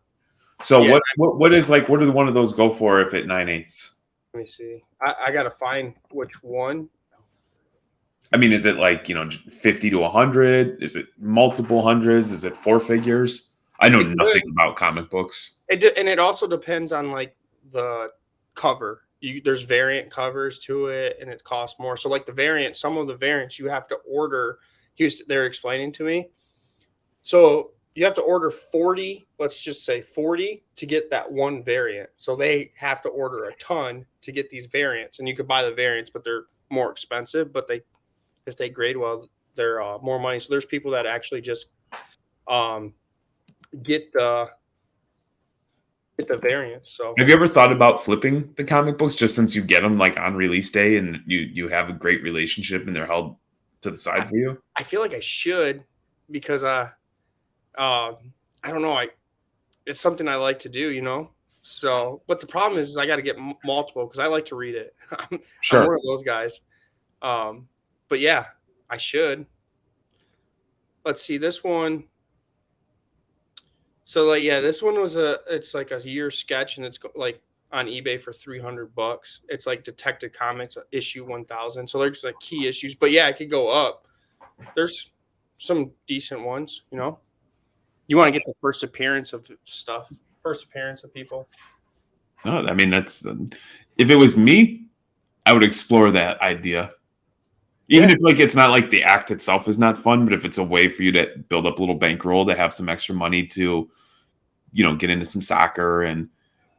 So what is like, what do one of those go for if at 9/8? Let me see. I gotta find which one. I mean, is it like, 50 to 100? Is it multiple hundreds? Is it four figures? I know It nothing could. about comic books. And it also depends on like the cover. There's variant covers to it, and it costs more. So like some of the variants you have to order. They're explaining to me. So you have to order 40, let's just say 40 to get that one variant. So they have to order a ton to get these variants, and you could buy the variants, but they're more expensive. But if they grade well, they're more money. So there's people that actually just um, get the variants. So Have you ever thought about flipping the comic books just since you get them like on release day and you have a great relationship and they're held to the I, side for you? I feel like I should because I don't know, it's something I like to do. So, but the problem is I got to get multiple because I like to read it. I'm one Sure. of those guys. But yeah, I should. Let's see this one. So like yeah, this one it's like a year sketch and it's like on eBay for $300. It's like Detective Comics issue 1000. So there's like key issues, but yeah, it could go up. There's some decent ones. You want to get the first appearance of stuff, first appearance of people. No, I mean that's if it was me, I would explore that idea. Even Yeah, if like it's not like the act itself is not fun, but if it's a way for you to build up a little bankroll to have some extra money to, get into some soccer and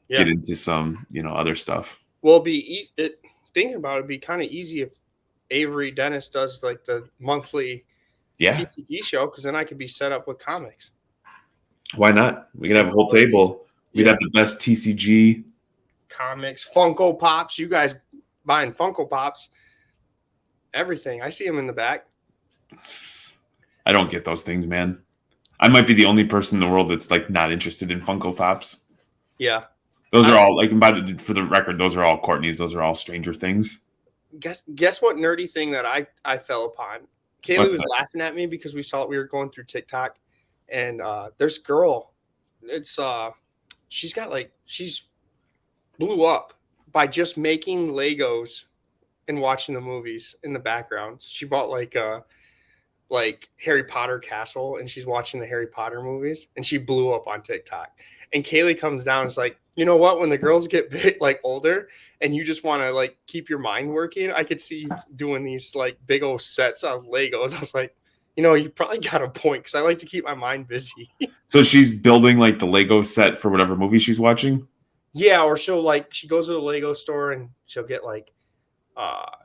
get yeah. into some, other stuff. Well, thinking about it'd be kind of easy if Avery Dennis does like the monthly Yeah. TCG show because then I could be set up with comics. Why not? We could have And a whole table. We'd yeah, have the best TCG. comics, Funko Pops. You guys buying Funko Pops? Everything. I see them in the back. I don't get those things, man. I might be the only person in the world that's like not interested in Funko Pops. Yeah. Those I are all like, and for the record, those are all Courtney's. Those are all Stranger Things. guess what nerdy thing that I fell upon. Kaylee What's was that? laughing at me because we were going through TikTok, and there's a girl. It's she's blew up by just making Legos and watching the movies in the background. She bought like Harry Potter castle and she's watching the Harry Potter movies and she blew up on TikTok. And Kaylee comes down and is like, you know what? When the girls get like older and you just want to like keep your mind working, I could see you doing these like big old sets of Legos. I was like, you probably got a point because I like to keep my mind busy. So she's building like the Lego set for whatever movie she's watching. Yeah, or she goes to the Lego store and she'll get like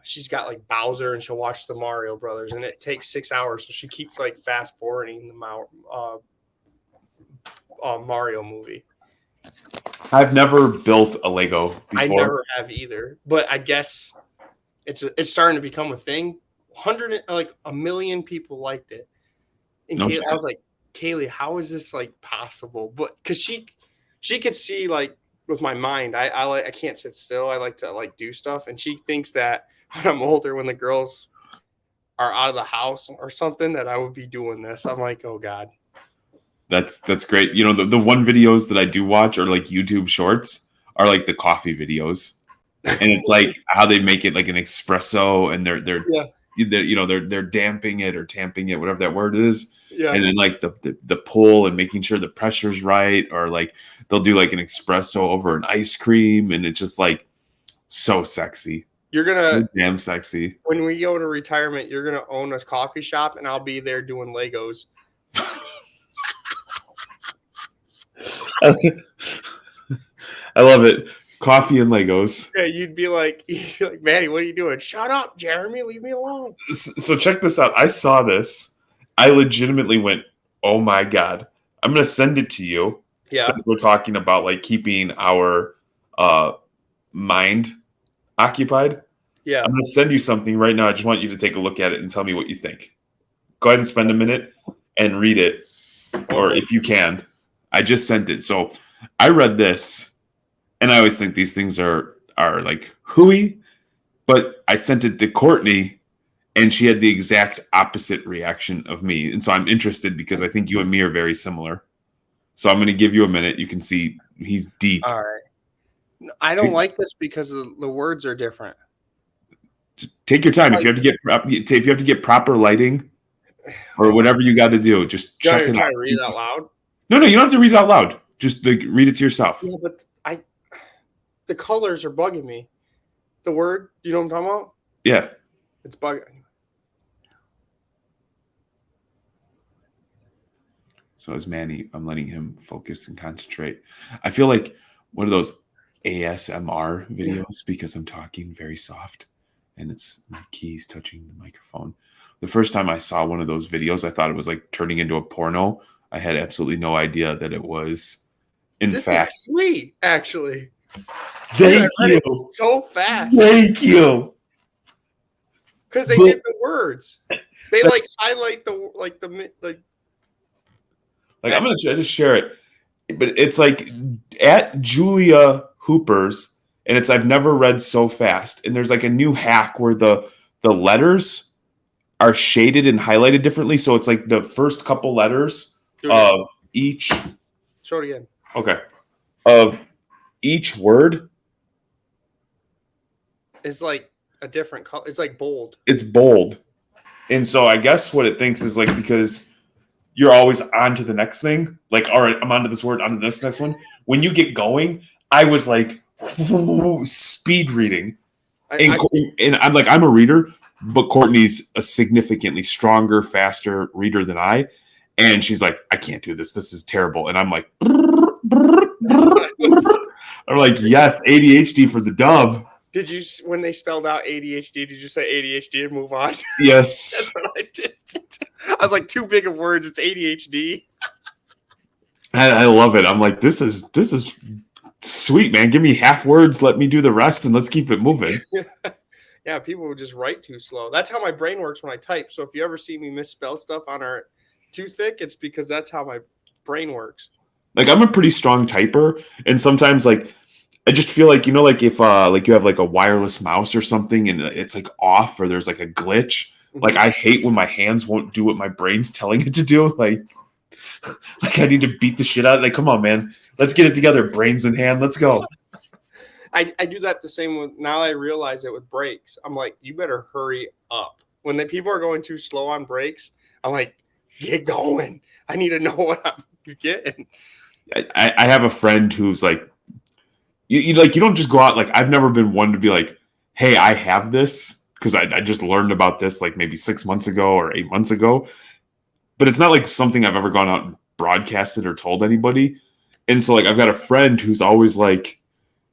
she's got like Bowser and she'll watch the Mario Brothers and it takes 6 hours, so she keeps like fast forwarding the Mario movie. I've never built a Lego I before. never have either, but I guess it's starting to become a thing. 1 million people liked it, and No Kaylee, shit. I was like, Kaylee, how is this like possible? But because she could see like with my mind, I can't sit still. I like to like do stuff, and she thinks that when I'm older, when the girls are out of the house or something, that I would be doing this. I'm like, oh god. That's great. The one videos that I do watch are like YouTube shorts are like the coffee videos. And it's like how they make it like an espresso and Yeah, they're damping it or tamping it, whatever that word is. yeah. And then like the pull and making sure the pressure's right, or like they'll do like an espresso over an ice cream, and it's just like so sexy. You're So gonna damn sexy. when we go to retirement, you're gonna own a coffee shop, and I'll be there doing Legos. I love it. Coffee and Legos. Yeah, you'd be like, Manny, what are you doing? Shut up, Jeremy. Leave me alone. So check this out. I saw this. I legitimately went, "Oh my god!" I'm gonna send it to you Yeah, since we're talking about like keeping our uh, mind occupied. yeah. I'm gonna send you something right now. I just want you to take a look at it and tell me what you think. Go ahead and spend a minute and read it, or if you can. I just sent it. So I read this, and I always think these things are like hooey, but I sent it to Courtney, and she had the exact opposite reaction of me. And so I'm interested because I think you and me are very similar. So I'm going to give you a minute. You can see he's deep. All right. I don't like this because the words are different. Take your time. If you have to get proper lighting or whatever you got to do, just check it out. Try to read it out loud. No, you don't have to read it out loud. Just like read it to yourself. Yeah, but the colors are bugging me. The word, you know what I'm talking about? Yeah. It's bugging. So as Manny, I'm letting him focus and concentrate. I feel like one of those ASMR videos because I'm talking very soft and it's my keys touching the microphone. The first time I saw one of those videos, I thought it was like turning into a porno. I had absolutely no idea that it was, in fact. This is sweet, actually. Thank you. So fast. Thank you. Because they did the words. They like highlight the Like I'm gonna try to share it, but it's like at Julia Hooper's, and it's I've never read so fast. And there's like a new hack where the letters are shaded and highlighted differently. So it's like the first couple letters of each. Show it again. Okay, of each word is like a different color. It's like bold. It's bold, and so I guess what it thinks is like because you're always on to the next thing. Like, all right, I'm on to this word, on to this next one. When you get going, I was like speed reading. And I'm like, I'm a reader, but Courtney's a significantly stronger, faster reader than I. And she's like, I can't do this. This is terrible. And I'm like, I'm like, yes, ADHD for the dub. Did you, when they spelled out ADHD, did you say ADHD and move on? Yes. That's what I did. I was like, too big of words. It's ADHD. I love it. I'm like, this is sweet, man. Give me half words. Let me do the rest, and let's keep it moving. Yeah, people would just write too slow. That's how my brain works when I type. So if you ever see me misspell stuff on our too thick, it's because that's how my brain works. Like I'm a pretty strong typer, and sometimes like I just feel like, you know, like if like you have like a wireless mouse or something and it's like off or there's like a glitch. Like I hate when my hands won't do what my brain's telling it to do. Like I need to beat the shit out of it. Like, come on, man. Let's get it together. Brains in hand. Let's go. I do that the same with, now I realize it with brakes. I'm like, you better hurry up. When the people are going too slow on brakes, I'm like, get going. I need to know what I'm getting. I have a friend who's like, you don't just go out. Like I've never been one to be like, hey, I have this. Because I just learned about this like maybe 6 months ago or 8 months ago. But it's not like something I've ever gone out and broadcasted or told anybody. And so like I've got a friend who's always like,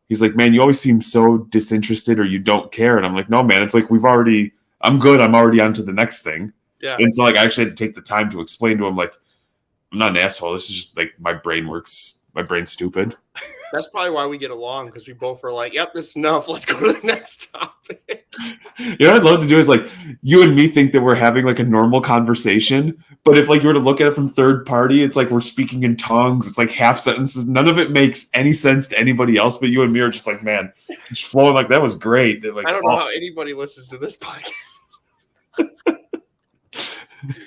he's like, man, you always seem so disinterested or you don't care. And I'm like, no, man, it's like I'm good. I'm already on to the next thing. Yeah. And so like I actually had to take the time to explain to him, like, I'm not an asshole. This is just like my brain works. My brain's stupid. That's probably why we get along, because we both are like, yep, this is enough. Let's go to the next topic. You know what I'd love to do is like you and me think that we're having like a normal conversation, but if like you were to look at it from third party, it's like we're speaking in tongues. It's like half sentences. None of it makes any sense to anybody else, but you and me are just like, man, it's flowing. Like that was great. Like, I don't know how anybody listens to this podcast.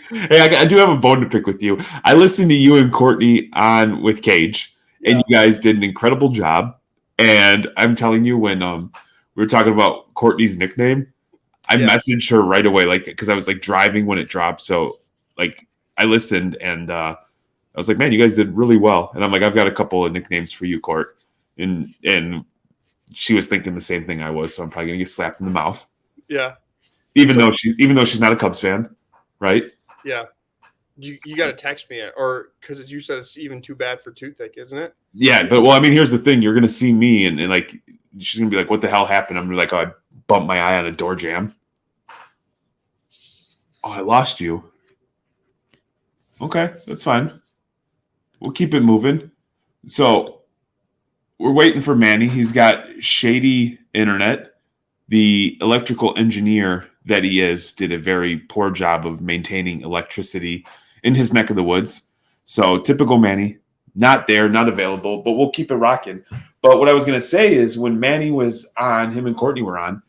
Hey, I do have a bone to pick with you. I listened to you and Courtney on with Cage, and you guys did an incredible job. And I'm telling you, when we were talking about Courtney's nickname, I messaged her right away, like because I was like driving when it dropped. So like I listened, and I was like, man, you guys did really well. And I'm like, I've got a couple of nicknames for you, Court. And she was thinking the same thing I was, so I'm probably gonna get slapped in the mouth. Yeah. Even though she's not a Cubs fan. Right? Yeah. You got to text me, or because you said it's even too bad for toothache, isn't it? Yeah, but well, I mean, here's the thing: you're gonna see me, and like she's gonna be like, "What the hell happened?" I'm gonna be like, "Oh, I bumped my eye on a door jamb." Oh, I lost you. Okay, that's fine. We'll keep it moving. So we're waiting for Manny. He's got shady internet. The electrical engineer that he is did a very poor job of maintaining electricity in his neck of the woods. So typical Manny, not there, not available, but we'll keep it rocking. But what I was going to say is when Manny was on, him and Courtney were on,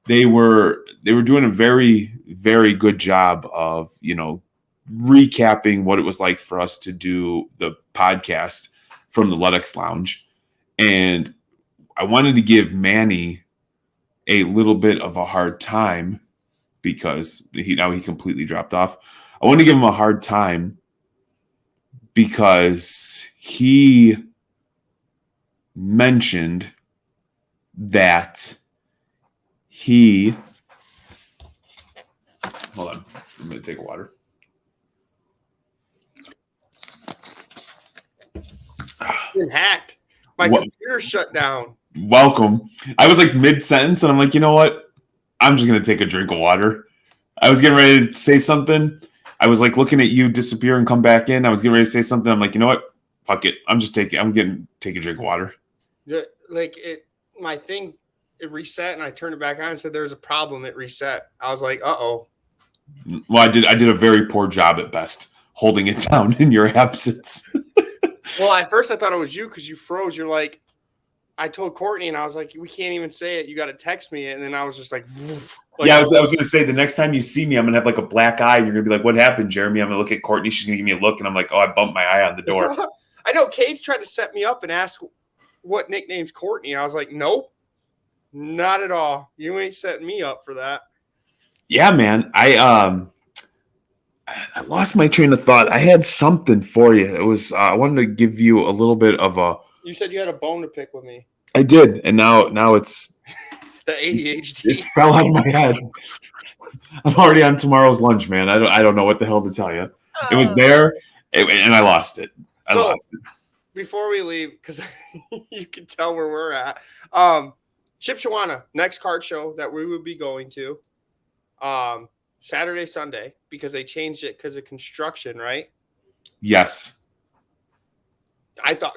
they were doing a very, very good job of, recapping what it was like for us to do the podcast from the Ludex Lounge. And I wanted to give Manny a little bit of a hard time because he completely dropped off. I want to give him a hard time because he mentioned that he hold on, I'm going to take water. Been hacked. My computer shut down. Welcome. I was like mid-sentence, and I'm like, you know what? I'm just going to take a drink of water. I was getting ready to say something. I was like looking at you disappear and come back in. I was getting ready to say something. I'm like, you know what? Fuck it. Take a drink of water. My thing, it reset, and I turned it back on and said there's a problem. It reset. I was like, uh-oh. Well, I did a very poor job at best holding it down in your absence. Well, at first I thought it was you because you froze. You're like, I told Courtney, and I was like, we can't even say it. You got to text me. And then I was just like, yeah, I was going to say the next time you see me, I'm going to have like a black eye. And you're going to be like, what happened, Jeremy? I'm going to look at Courtney. She's going to give me a look. And I'm like, oh, I bumped my eye on the door. I know Cage tried to set me up and ask what nickname's Courtney. I was like, nope, not at all. You ain't setting me up for that. Yeah, man. I lost my train of thought. I had something for you. It was I wanted to give you a little bit of a. You said you had a bone to pick with me. I did, and now it's the ADHD. It fell out of my head. I'm already on tomorrow's lunch, man. I don't know what the hell to tell you. It was there, and I lost it. I lost it. Before we leave, because you can tell where we're at. Shipshewana, next card show that we would be going to. Saturday, Sunday, because they changed it because of construction, right? Yes. I thought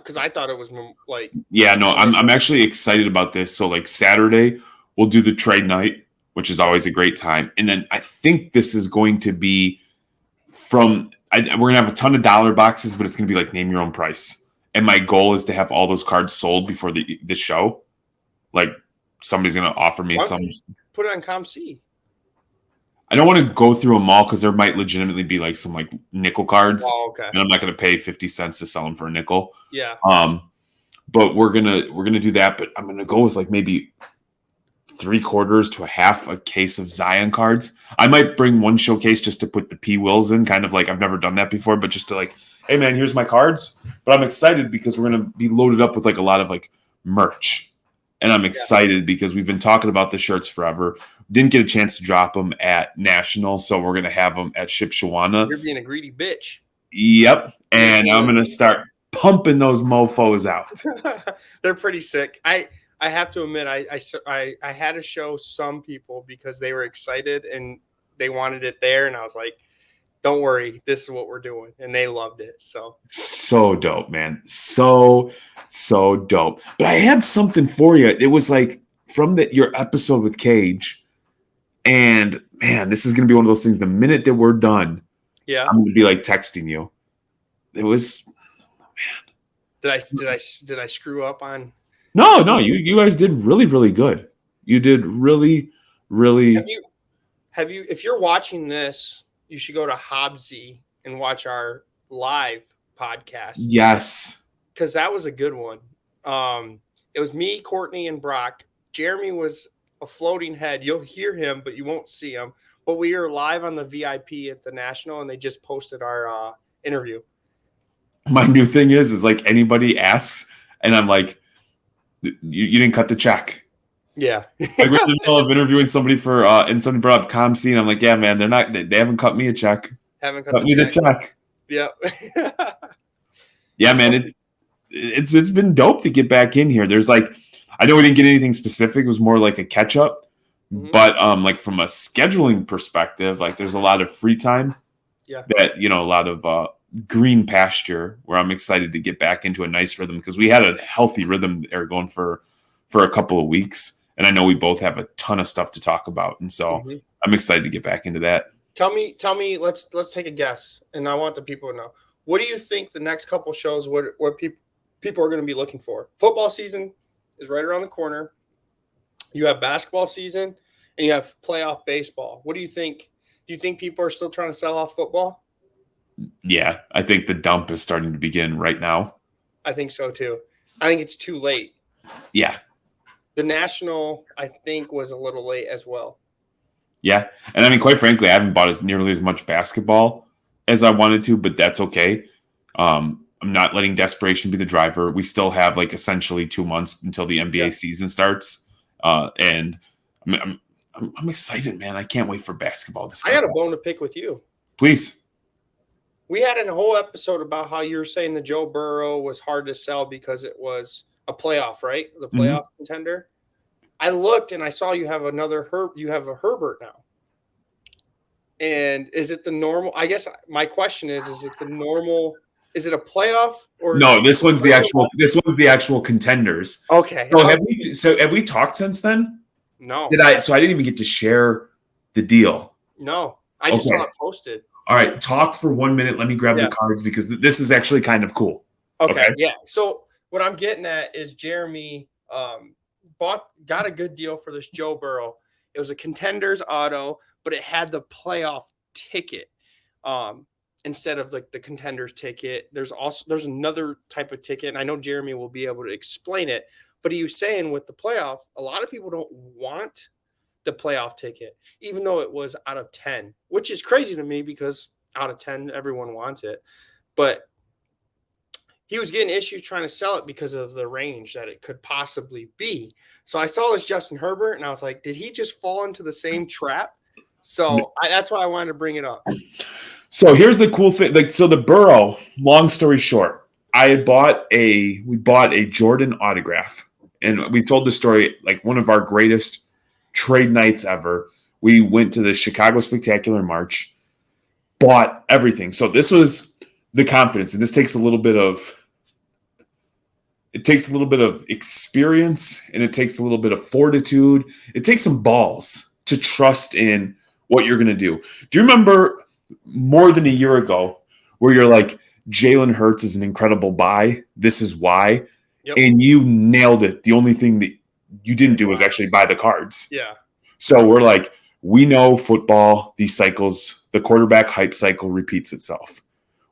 it was like. Yeah, no, I'm actually excited about this. So like Saturday, we'll do the trade night, which is always a great time. And then I think this is going to be we're going to have a ton of dollar boxes, but it's going to be like name your own price. And my goal is to have all those cards sold before the show. Like somebody's going to offer me some. Put it on ComC. I don't want to go through them all because there might legitimately be like some like nickel cards. Oh, okay. And I'm not going to pay 50 cents to sell them for a nickel. Yeah. But we're gonna do that. But I'm gonna go with like maybe 3/4 to a half a case of Zion cards. I might bring one showcase just to put the P Wills in, kind of like I've never done that before, but just to like, hey man, here's my cards. But I'm excited because we're gonna be loaded up with like a lot of like merch. And I'm excited because we've been talking about the shirts forever. Didn't get a chance to drop them at National, so we're going to have them at Shipshewana. You're being a gready bitch. Yep, and I'm going to start pumping those mofos out. They're pretty sick. I have to admit, I had to show some people because they were excited and they wanted it there, and I was like, don't worry, this is what we're doing. And they loved it. So dope, man. So dope. But I had something for you. It was like from your episode with Cage. And man, this is going to be one of those things. The minute that we're done, yeah, I'm going to be like texting you. It was, man. Did I screw up on? No. You guys did really, really good. You did really, really. Have you? If you're watching this, you should go to Hobbsy and watch our live podcast. Yes. Because that was a good one. It was me, Courtney, and Brock. Jeremy was a floating head. You'll hear him, but you won't see him. But we are live on the VIP at the National, and they just posted our interview. My new thing is like anybody asks, and I'm like, you didn't cut the check. Yeah. Like we're in the middle of interviewing somebody for and somebody brought up ComC, and I'm like, yeah, man, they haven't cut me a check. Haven't cut me the check. Yeah. Yeah, man, it's been dope to get back in here. There's like, I know we didn't get anything specific. It was more like a catch up, but like from a scheduling perspective, like there's a lot of free time. Yeah. That a lot of green pasture where I'm excited to get back into a nice rhythm because we had a healthy rhythm there going for a couple of weeks. And I know we both have a ton of stuff to talk about. And so I'm excited to get back into that. Tell me, let's take a guess. And I want the people to know. What do you think the next couple shows, what people are going to be looking for? Football season is right around the corner. You have basketball season and you have playoff baseball. What do you think? Do you think people are still trying to sell off football? Yeah, I think the dump is starting to begin right now. I think so too. I think it's too late. Yeah. The National, I think, was a little late as well. Yeah. And I mean, quite frankly, I haven't bought as nearly as much basketball as I wanted to, but that's okay. I'm not letting desperation be the driver. We still have like essentially 2 months until the NBA Yeah. season starts. And I'm excited, man. I can't wait for basketball to I start. got a bone to pick with you. Please. We had a whole episode about how you were saying the Joe Burrow was hard to sell because it was a playoff, right? The playoff contender. I looked and I saw you have you have a Herbert now. And is it the normal? I guess my question is it the normal? Is it a playoff or No, this one's the actual. This one's the actual contenders. Okay. So have we talked since then? No. Did I? So I didn't even get to share the deal. No. I just saw it posted. All right, talk for 1 minute. Let me grab the cards because this is actually kind of cool. Okay. Yeah. So what I'm getting at is Jeremy got a good deal for this Joe Burrow. It was a contenders auto, but it had the playoff ticket instead of like the contenders ticket. There's another type of ticket, and I know Jeremy will be able to explain it. But he was saying with the playoff, a lot of people don't want the playoff ticket, even though it was out of 10, which is crazy to me because out of 10, everyone wants it. But he was getting issues trying to sell it because of the range that it could possibly be. So I saw this Justin Herbert, and I was like, did he just fall into the same trap? So that's why I wanted to bring it up. So here's the cool thing. Like, so the Burrow, long story short, we bought a Jordan autograph. And we told the story, like one of our greatest trade nights ever. We went to the Chicago Spectacular March, bought everything. So this was the confidence. And this takes a little bit of experience, and it takes a little bit of fortitude. It takes some balls to trust in what you're going to do. Do you remember more than a year ago where you're like, Jalen Hurts is an incredible buy. This is why. Yep. And you nailed it. The only thing that you didn't do was actually buy the cards. Yeah. So we're like, we know football, these cycles, the quarterback hype cycle repeats itself.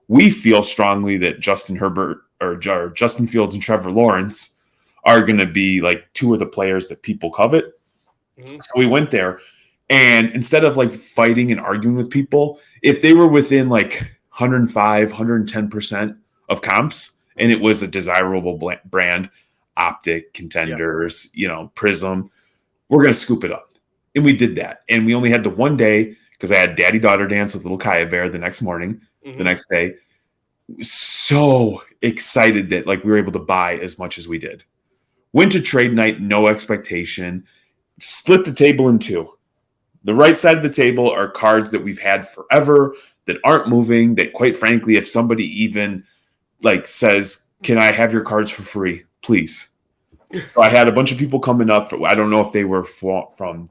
We feel strongly that Justin Herbert or Justin Fields and Trevor Lawrence are going to be like two of the players that people covet. Mm-hmm. So we went there, and instead of like fighting and arguing with people, if they were within like 105, 110% of comps, and it was a desirable brand, Optic, Contenders, Prism, we're going to scoop it up. And we did that. And we only had the one day because I had daddy-daughter dance with little Kaya Bear the next morning, the next day. So excited that like we were able to buy as much as we did. Went to trade night, no expectation. Split the table in two. The right side of the table are cards that we've had forever that aren't moving, that quite frankly, if somebody even like says, can I have your cards for free, please? So I had a bunch of people coming up. I don't know if they were from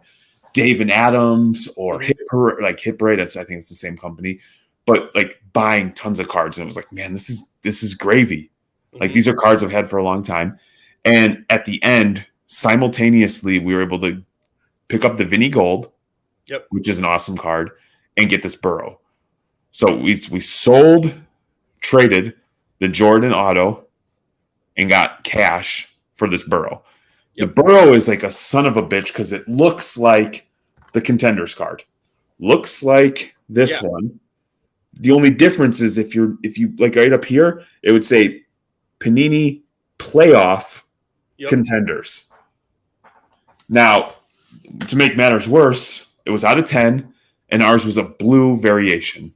Dave and Adams or Hit Parade. I think it's the same company, but like buying tons of cards. And it was like, man, this is gravy. Like these are cards I've had for a long time. And at the end, simultaneously, we were able to pick up the Vinny Gold, which is an awesome card, and get this Burrow. So we sold, traded the Jordan auto, and got cash for this Burrow. The Burrow is like a son of a bitch because it looks like the Contenders card. Looks like this one. The only difference is if you like right up here, it would say Panini Playoff Contenders. Now, to make matters worse, it was out of 10, and ours was a blue variation.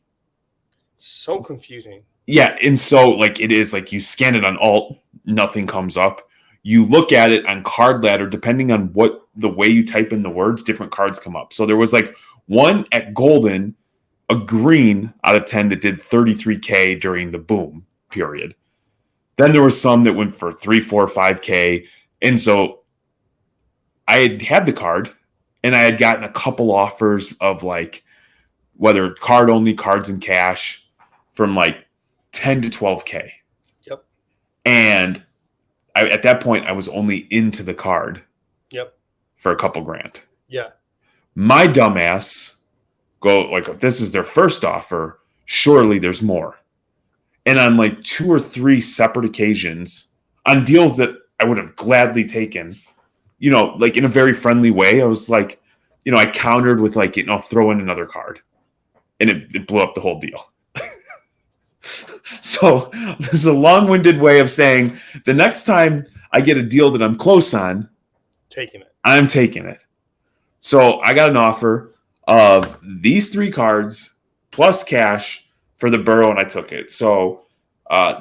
So confusing. Yeah, and so like it is like you scan it on Alt, nothing comes up. You look at it on Card Ladder, depending on what the way you type in the words, different cards come up. So there was like one at Golden, a green out of 10 that did 33K during the boom period. Then there was some that went for 3, 4, 5K. And so I had the card, and I had gotten a couple offers of like whether card only, cards and cash from like 10 to 12K. Yep. And at that point, I was only into the card. Yep. For a couple grand. Yeah. My dumbass go like, if this is their first offer, surely there's more. And on like 2 or 3 separate occasions on deals that I would have gladly taken, like in a very friendly way, I was like, I countered with like, throw in another card, and it blew up the whole deal. So this is a long-winded way of saying the next time I get a deal that I'm close on, Taking it. I'm taking it. So I got an offer of these 3 cards plus cash for the Burrow, and I took it. So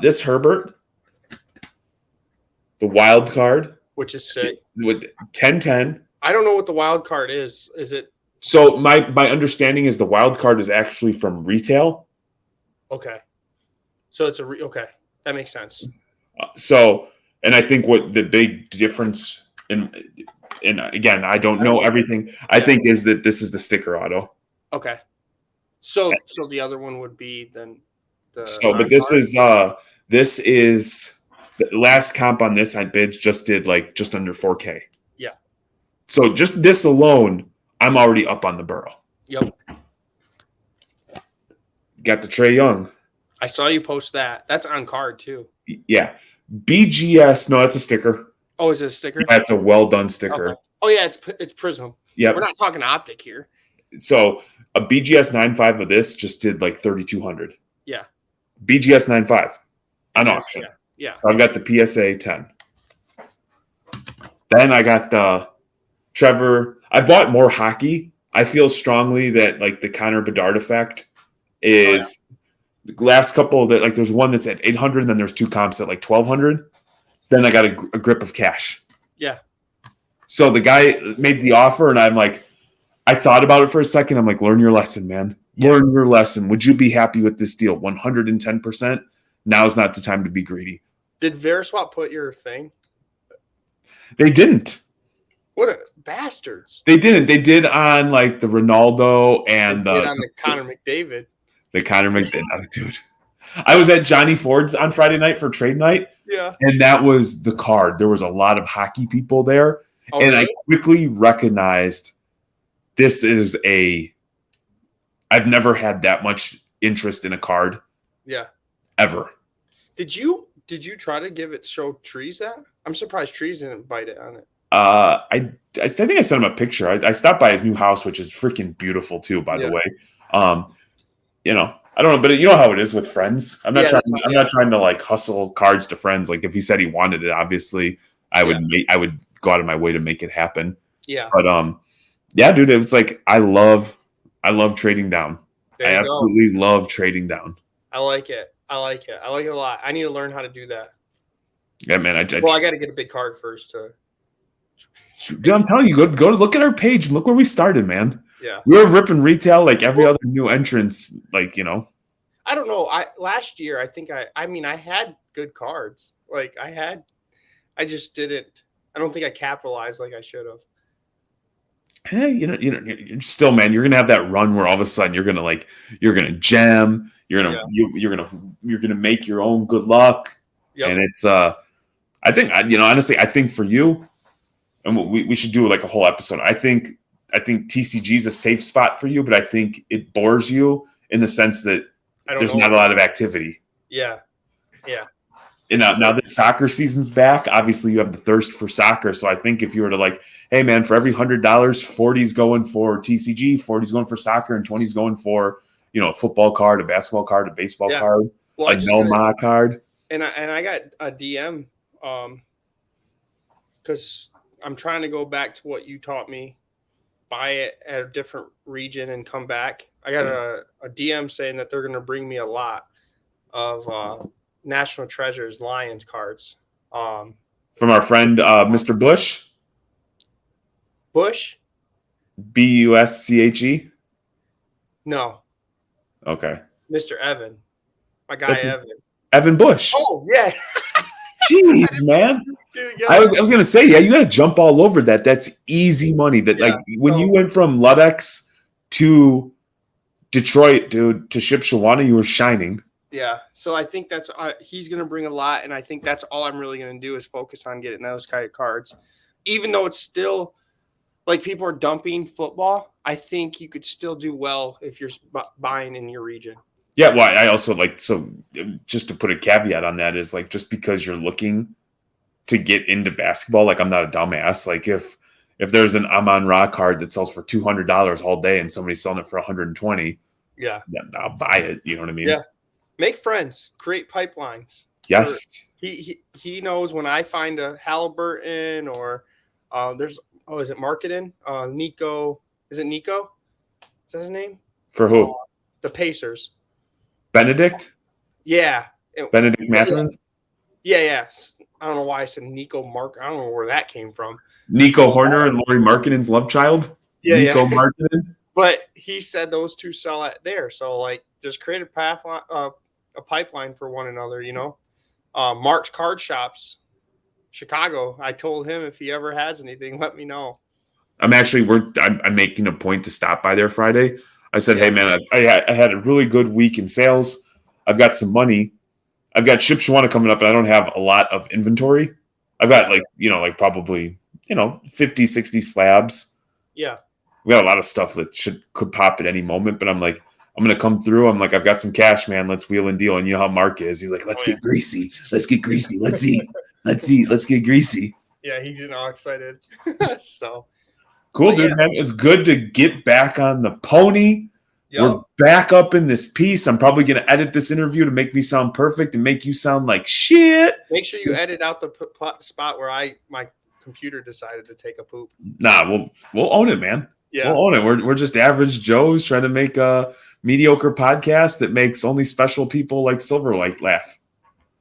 this Herbert, the wild card, which is sick, with 10-10. I don't know what the wild card is. Is it? So my understanding is the wild card is actually from retail. Okay. So it's okay. That makes sense. And I think what the big difference in again, I don't know everything. I think is that this is the sticker auto. Okay. So the other one would be then the. So, but this is the last comp on this I bid just did like just under 4K. Yeah. So just this alone, I'm already up on the Burrow. Yep. Got the Trey Young. I saw you post that. That's on card too. Yeah. BGS. No, that's a sticker. Oh, is it a sticker? That's a well done sticker. Okay. Oh yeah, it's Prism. Yeah. We're not talking optic here. So a BGS 9.5 of this just did like 3,200. Yeah. BGS 9.5 on auction. Yeah. So I've got the PSA 10. Then I got the Trevor. I bought more hockey. I feel strongly that like the Connor Bedard effect is the last couple that like there's one that's at 800, and then there's 2 comps at like 1,200. Then I got a grip of cash. Yeah. So the guy made the offer, and I'm like, I thought about it for a second. I'm like, learn your lesson, man. Learn your lesson. Would you be happy with this deal? 110%. Now's not the time to be greedy. Did Veriswap put your thing? They didn't. What a bastards. They didn't. They did on like the Ronaldo and on the Connor McDavid. The Connor McDavid, dude. I was at Johnny Ford's on Friday night for trade night. Yeah. And that was the card. There was a lot of hockey people there. Oh, and really? I quickly recognized this is I've never had that much interest in a card. Yeah. Ever. Did you try to show Trees that? I'm surprised Trees didn't bite it on it. I think I sent him a picture. I stopped by his new house, which is freaking beautiful too, by the way. I don't know, but you know how it is with friends. I'm not trying to like hustle cards to friends. Like if he said he wanted it, obviously I would go out of my way to make it happen. Yeah. But yeah, dude, it was like I love trading down. I absolutely love trading down. I like it. I like it a lot. I need to learn how to do that. Yeah, man. I got to get a big card first. Dude, I'm telling you, go look at our page and look where we started, man. Yeah. We were ripping retail like every other new entrance, like, I don't know. Last year, I think I had good cards. Like I just didn't. I don't think I capitalized like I should have. Hey, you're still, man, you're gonna have that run where all of a sudden you're gonna jam, you're gonna make your own good luck. Yep. And it's I think honestly, I think for you, and we should do like a whole episode. I think TCG is a safe spot for you, but I think it bores you in the sense that there's not a lot of activity. Yeah. Yeah. And now that soccer season's back, obviously you have the thirst for soccer. So I think if you were to like, hey man, for every $100, 40's going for TCG, 40's going for soccer, and 20's going for, a football card, a basketball card, a baseball card, a no-ma card. And I got a DM because I'm trying to go back to what you taught me, buy it at a different region and come back. I got a DM saying that they're going to bring me a lot of National Treasures Lions cards. From our friend Mr. Bush. Bush? Busche? No. Okay. Mr. Evan. My guy Evan. Evan Bush. Oh, yeah. Jeez, man. Dude, yeah. I was gonna say, you gotta jump all over that. That's easy money. That like when you went from Ludex to Detroit, dude, to Ship Shawana, you were shining. Yeah, so I think that's he's going to bring a lot, and I think that's all I'm really going to do is focus on getting those kind of cards. Even though it's still like people are dumping football, I think you could still do well if you're buying in your region. Yeah, well, I also just to put a caveat on that is like just because you're looking to get into basketball, like I'm not a dumbass. Like if if there's an Amon Ra card that sells for $200 all day and somebody's selling it for 120, Yeah. I'll buy it. You know what I mean? Yeah. Make friends, create pipelines. Yes. He knows when I find a Halliburton or is it Marketing? Nico. Is it Nico? Is that his name? For who? The Pacers. Benedict? Yeah. Benedict Mathurin? Yeah. I don't know why I said Nico Mark. I don't know where that came from. Nico Horner and Laurie Markkinen's love child? Nico Markkinen? But he said those two sell at there. So, like, just create a pipeline for one another, you know? Mark's Card Shops, Chicago. I told him if he ever has anything, let me know. I'm making a point to stop by there Friday. I said, hey, man, I had a really good week in sales. I've got some money. I've got Ship Shawana coming up, and I don't have a lot of inventory. I've got, probably, 50, 60 slabs. Yeah. We got a lot of stuff that could pop at any moment, but I'm like, I'm going to come through. I'm like, I've got some cash, man. Let's wheel and deal. And you know how Mark is. He's like, let's get greasy. Let's get greasy. Let's eat. Let's get greasy. Yeah, he's all excited. So cool, dude, man. It's good to get back on the pony. Yep. We're back up in this piece. I'm probably going to edit this interview to make me sound perfect and make you sound like shit. Make sure you edit out the spot where my computer decided to take a poop. Nah, we'll own it, man. Yeah. We'll own it. We're just average Joes trying to make a mediocre podcast that makes only special people like Silverlight laugh.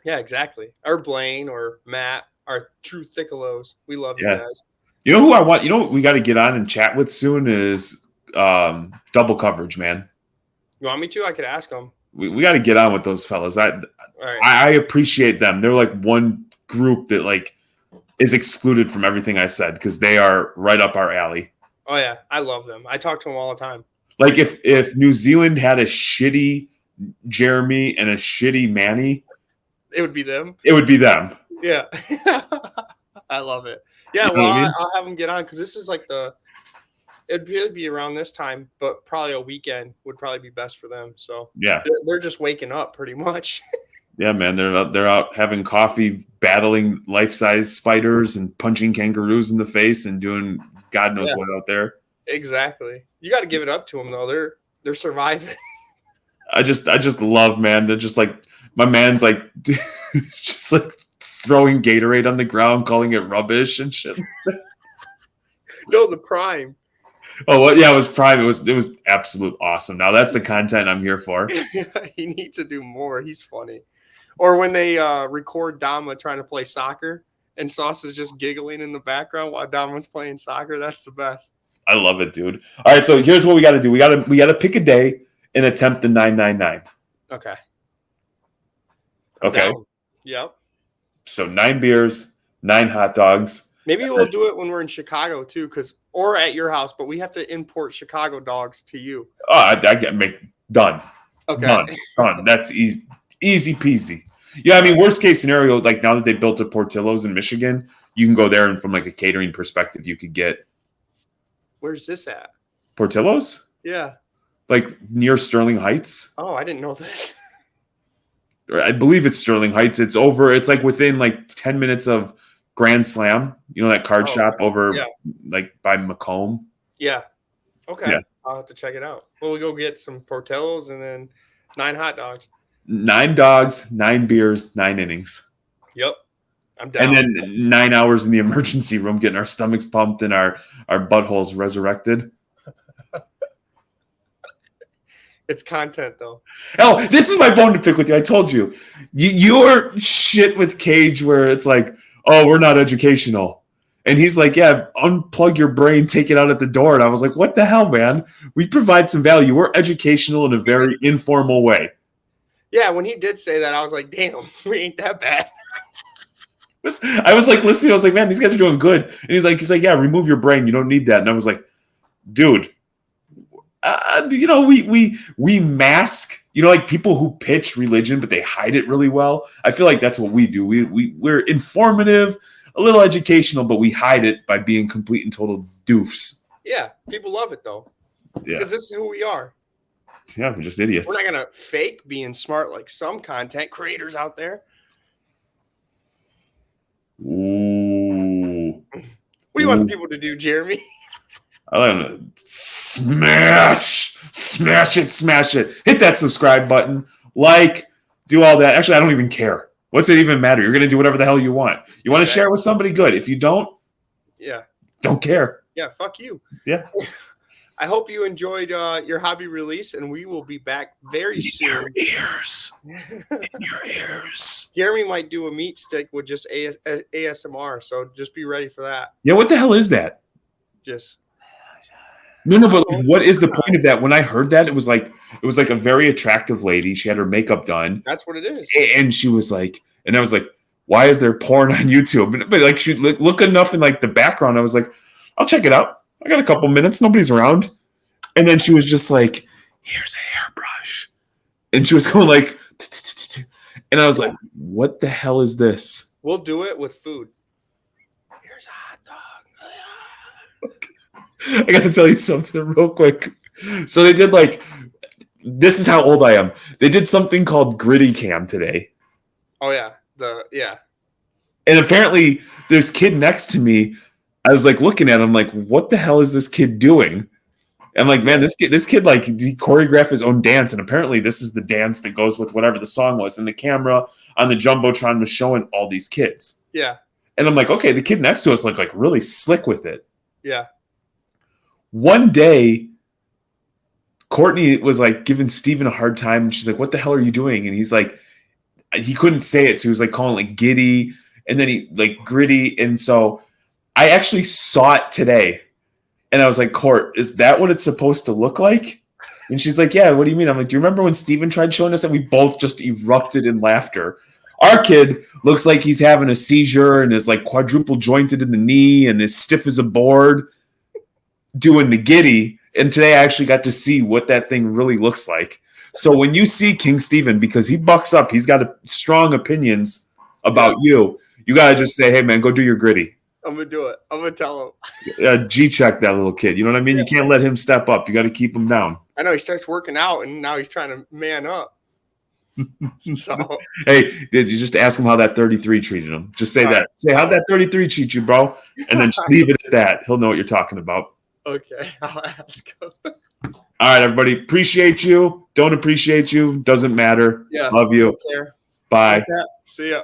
Yeah, exactly. Or Blaine or Matt, our true thickalos. We love you guys. You know who I want? You know what we got to get on and chat with soon is double coverage, man. You want me to? I could ask them. We got to get on with those fellas. I appreciate them. They're like one group that like is excluded from everything I said because they are right up our alley. Oh yeah, I love them. I talk to them all the time. Like if New Zealand had a shitty Jeremy and a shitty Manny, it would be them. It would be them. Yeah, I love it. Yeah, well, I'll have them get on because this is like it'd really be around this time, but probably a weekend would probably be best for them. So yeah, they're just waking up pretty much. Yeah, man, they're out having coffee, battling life-size spiders and punching kangaroos in the face and doing God knows what out there. Exactly. You got to give it up to them though. They're surviving. I just love, man. They're just like my man's like just like throwing Gatorade on the ground, calling it rubbish and shit. No, the Prime. Oh, what? Yeah, it was Prime. It was absolute awesome. Now that's the content I'm here for. He needs to do more. He's funny. Or when they record Dama trying to play soccer and Sauce is just giggling in the background while Dama's playing soccer. That's the best. I love it, dude. All right, so here's what we got to do. We got to pick a day and attempt the 999. Okay. Okay. Yep. So 9 beers, 9 hot dogs. Maybe we'll do it when we're in Chicago too, or at your house, but we have to import Chicago dogs to you. Oh, I get done. Okay. Done. That's easy peasy. Yeah, I mean, worst case scenario, like now that they built a Portillo's in Michigan, you can go there and from like a catering perspective, you could get. Where's this at? Portillo's? Yeah. Like near Sterling Heights. Oh, I didn't know that. I believe it's Sterling Heights. It's like within like 10 minutes of Grand Slam. You know that card shop over like by Macomb? Yeah. Okay. Yeah. I'll have to check it out. Well, we go get some Portillo's and then 9 hot dogs. 9 dogs, 9 beers, 9 innings. Yep. I'm down. And then 9 hours in the emergency room getting our stomachs pumped and our buttholes resurrected. It's content, though. Oh, this is my bone to pick with you. I told you. Your shit with Cage where it's like, oh, we're not educational. And he's like, yeah, unplug your brain, take it out at the door. And I was like, what the hell, man? We provide some value. We're educational in a very informal way. Yeah, when he did say that, I was like, damn, we ain't that bad. I was like listening. I was like, man, these guys are doing good. And he's like, yeah, remove your brain. You don't need that. And I was like, dude, we mask, like people who pitch religion, but they hide it really well. I feel like that's what we do. We're informative, a little educational, but we hide it by being complete and total doofs. Yeah, people love it though. Yeah, because this is who we are. Yeah, we're just idiots. We're not gonna fake being smart like some content creators out there. Ooh. What do you want people to do, Jeremy? I don't know. Smash it. Hit that subscribe button. Like, do all that. Actually, I don't even care. What's it even matter? You're going to do whatever the hell you want. You want to share it with somebody? Good. If you don't, don't care. Yeah, fuck you. Yeah. I hope you enjoyed your hobby release, and we will be back very soon. In your ears. Jeremy might do a meat stick with just ASMR, so just be ready for that. Yeah, what the hell is that? No, but what is the point of that? When I heard that, it was like a very attractive lady. She had her makeup done. That's what it is. And she was like, and I was like, why is there porn on YouTube? But like, she look enough in like the background. I was like, I'll check it out. I got a couple minutes. Nobody's around. And then she was just like, here's a hairbrush. And she was going like, and I was like, what the hell is this? We'll do it with food. Here's a hot dog. I got to tell you something real quick. So they did like, this is how old I am. They did something called Gritty Cam today. Oh, yeah. And apparently this kid next to me, I was like looking at him like, what the hell is this kid doing? And like, man, this kid like he choreographed his own dance, and apparently this is the dance that goes with whatever the song was. And the camera on the jumbotron was showing all these kids. Yeah. And I'm like, okay, the kid next to us looked like really slick with it. Yeah. One day, Courtney was like giving Steven a hard time, and she's like, what the hell are you doing? And he's like, he couldn't say it, so he was like calling it like giddy, and then he like gritty. And so I actually saw it today. And I was like, Court, is that what it's supposed to look like? And she's like, yeah, what do you mean? I'm like, do you remember when Steven tried showing us? And we both just erupted in laughter. Our kid looks like he's having a seizure and is like quadruple jointed in the knee and is stiff as a board doing the giddy. And today I actually got to see what that thing really looks like. So when you see King Steven, because he bucks up, he's got strong opinions about you, you got to just say, hey, man, go do your gritty. I'm going to do it. I'm going to tell him. G-check that little kid. You know what I mean? Yeah. You can't let him step up. You got to keep him down. I know he starts working out, and now he's trying to man up. So, hey, did you just ask him how that 33 treated him? Just say that. Say, how'd that 33 treat you, bro? And then just leave it at that. He'll know what you're talking about. Okay, I'll ask him. All right, everybody. Appreciate you. Don't appreciate you. Doesn't matter. Yeah. Love you. Bye. Bye. See ya.